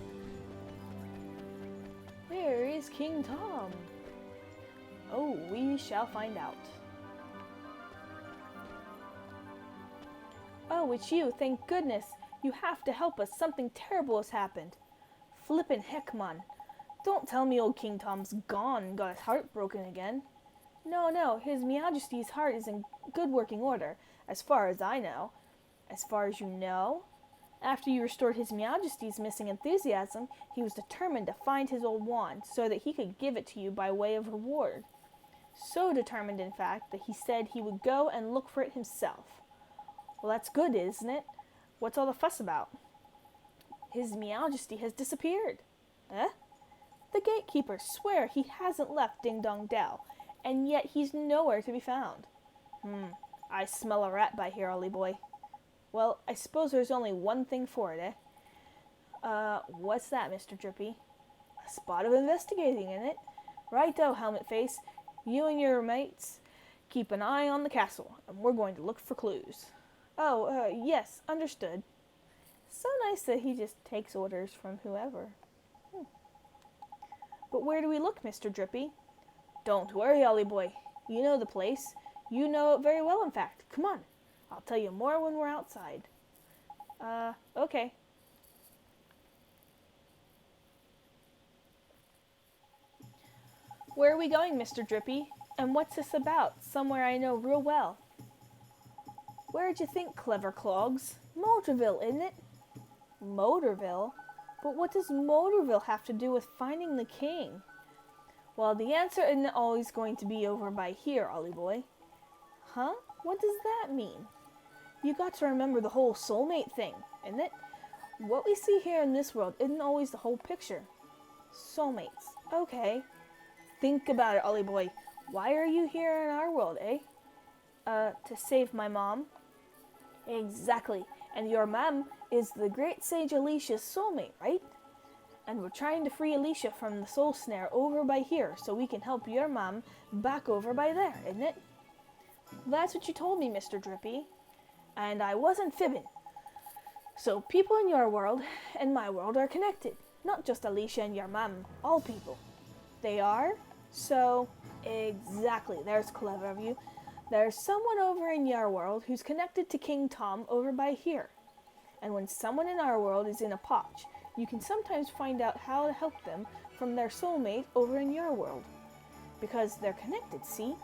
Where is King Tom? Oh, we shall find out. Oh, it's you. Thank goodness. You have to help us. Something terrible has happened. Flippin' heck, man. Don't tell me old King Tom's gone and got his heart broken again. No, His Majesty's heart is in good working order, as far as I know. As far as you know? After you restored His Majesty's missing enthusiasm, he was determined to find his old wand so that he could give it to you by way of reward. So determined, in fact, that he said he would go and look for it himself. Well, that's good, isn't it? What's all the fuss about? His Majesty has disappeared. Eh? The gatekeepers swear he hasn't left Ding Dong Dell, and yet he's nowhere to be found. I smell a rat by here, Ollie boy. Well, I suppose there's only one thing for it, eh? What's that, Mr. Drippy? A spot of investigating, in it? Righto, Helmet Face. You and your mates keep an eye on the castle, and we're going to look for clues. Oh, yes, understood. So nice that he just takes orders from whoever. But where do we look, Mr. Drippy? Don't worry, Ollie boy. You know the place. You know it very well, in fact. Come on. I'll tell you more when we're outside. Okay. Where are we going, Mr. Drippy? And what's this about? Somewhere I know real well. Where'd you think, clever clogs? Motorville, isn't it? Motorville? But what does Motorville have to do with finding the king? Well, the answer isn't always going to be over by here, Ollie boy. Huh? What does that mean? You got to remember the whole soulmate thing, isn't it? What we see here in this world isn't always the whole picture. Soulmates. Okay. Think about it, Ollie boy. Why are you here in our world, eh? To save my mom. Exactly. And your mom is the great sage Alicia's soulmate, right? And we're trying to free Alicia from the soul snare over by here so we can help your mom back over by there, isn't it? That's what you told me, Mr. Drippy. And I wasn't fibbing. So people in your world and my world are connected. Not just Alicia and your mom, all people. They are? So, exactly, there's clever of you. There's someone over in your world who's connected to King Tom over by here. And when someone in our world is in a potch, you can sometimes find out how to help them from their soulmate over in your world. Because they're connected, see?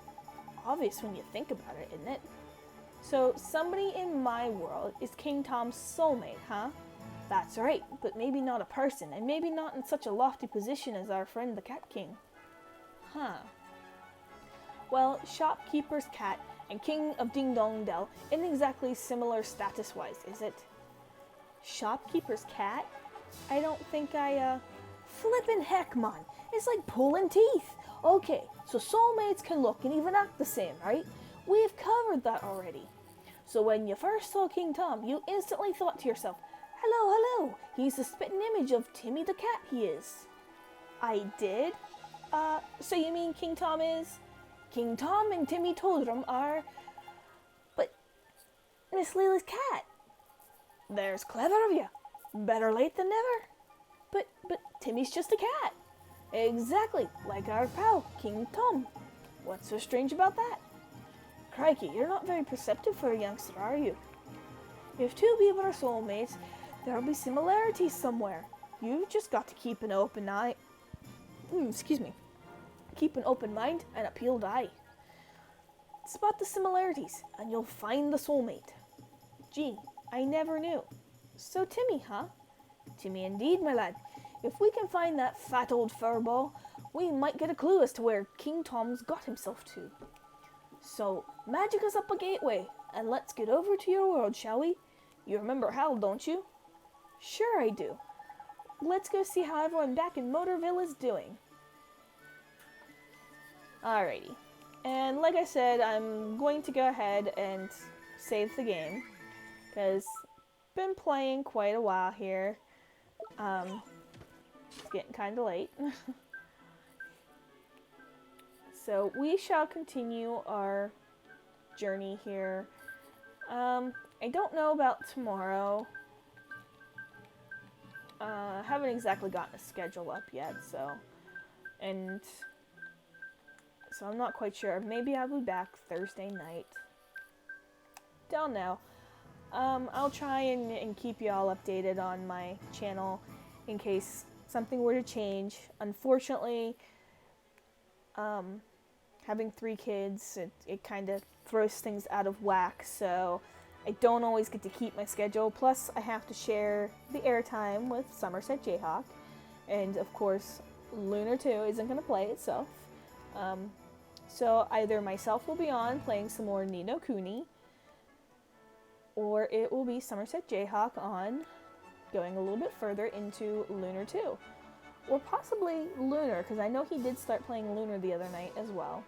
Obvious when you think about it, isn't it? So, somebody in my world is King Tom's soulmate, huh? That's right, but maybe not a person, and maybe not in such a lofty position as our friend the Cat King. Huh. Well, Shopkeeper's Cat and King of Ding Dong Dell isn't exactly similar status-wise, is it? Shopkeeper's Cat? I don't think Flippin' heck, man. It's like pulling teeth. Okay, so soulmates can look and even act the same, right? We've covered that already. So when you first saw King Tom, you instantly thought to yourself, hello, hello, he's the spitting image of Timmy the cat he is. I did? So you mean King Tom is? King Tom and Timmy Toadrum are... But Miss Lily's cat. There's clever of you. Better late than never. But Timmy's just a cat. Exactly, like our pal, King Tom. What's so strange about that? Crikey, you're not very perceptive for a youngster, are you? If two people are soulmates, there'll be similarities somewhere. You've just got to keep an open eye. Excuse me. Keep an open mind and a peeled eye. Spot the similarities, and you'll find the soulmate. Gee, I never knew. So Timmy, huh? Timmy indeed, my lad. If we can find that fat old furball, we might get a clue as to where King Tom's got himself to. So, magic us up a gateway, and let's get over to your world, shall we? You remember Hal, don't you? Sure I do. Let's go see how everyone back in Motorville is doing. Alrighty. And like I said, I'm going to go ahead and save the game, because I've been playing quite a while here. It's getting kind of late. So we shall continue our journey here. I don't know about tomorrow. Haven't exactly gotten a schedule up yet, so I'm not quite sure. Maybe I'll be back Thursday night. Don't know. I'll try and keep you all updated on my channel in case something were to change. Unfortunately, having 3 kids, it kind of throws things out of whack, so I don't always get to keep my schedule. Plus, I have to share the airtime with Somerset Jayhawk, and of course, Lunar 2 isn't going to play itself. So either myself will be on playing some more Ni no Kuni, or it will be Somerset Jayhawk on going a little bit further into Lunar 2. Or possibly Lunar, because I know he did start playing Lunar the other night as well.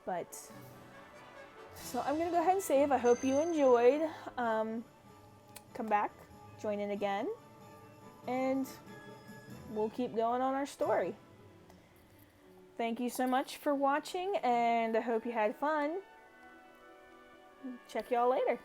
But, so I'm going to go ahead and save. I hope you enjoyed. Come back, join in again, and we'll keep going on our story. Thank you so much for watching, and I hope you had fun. Check y'all later.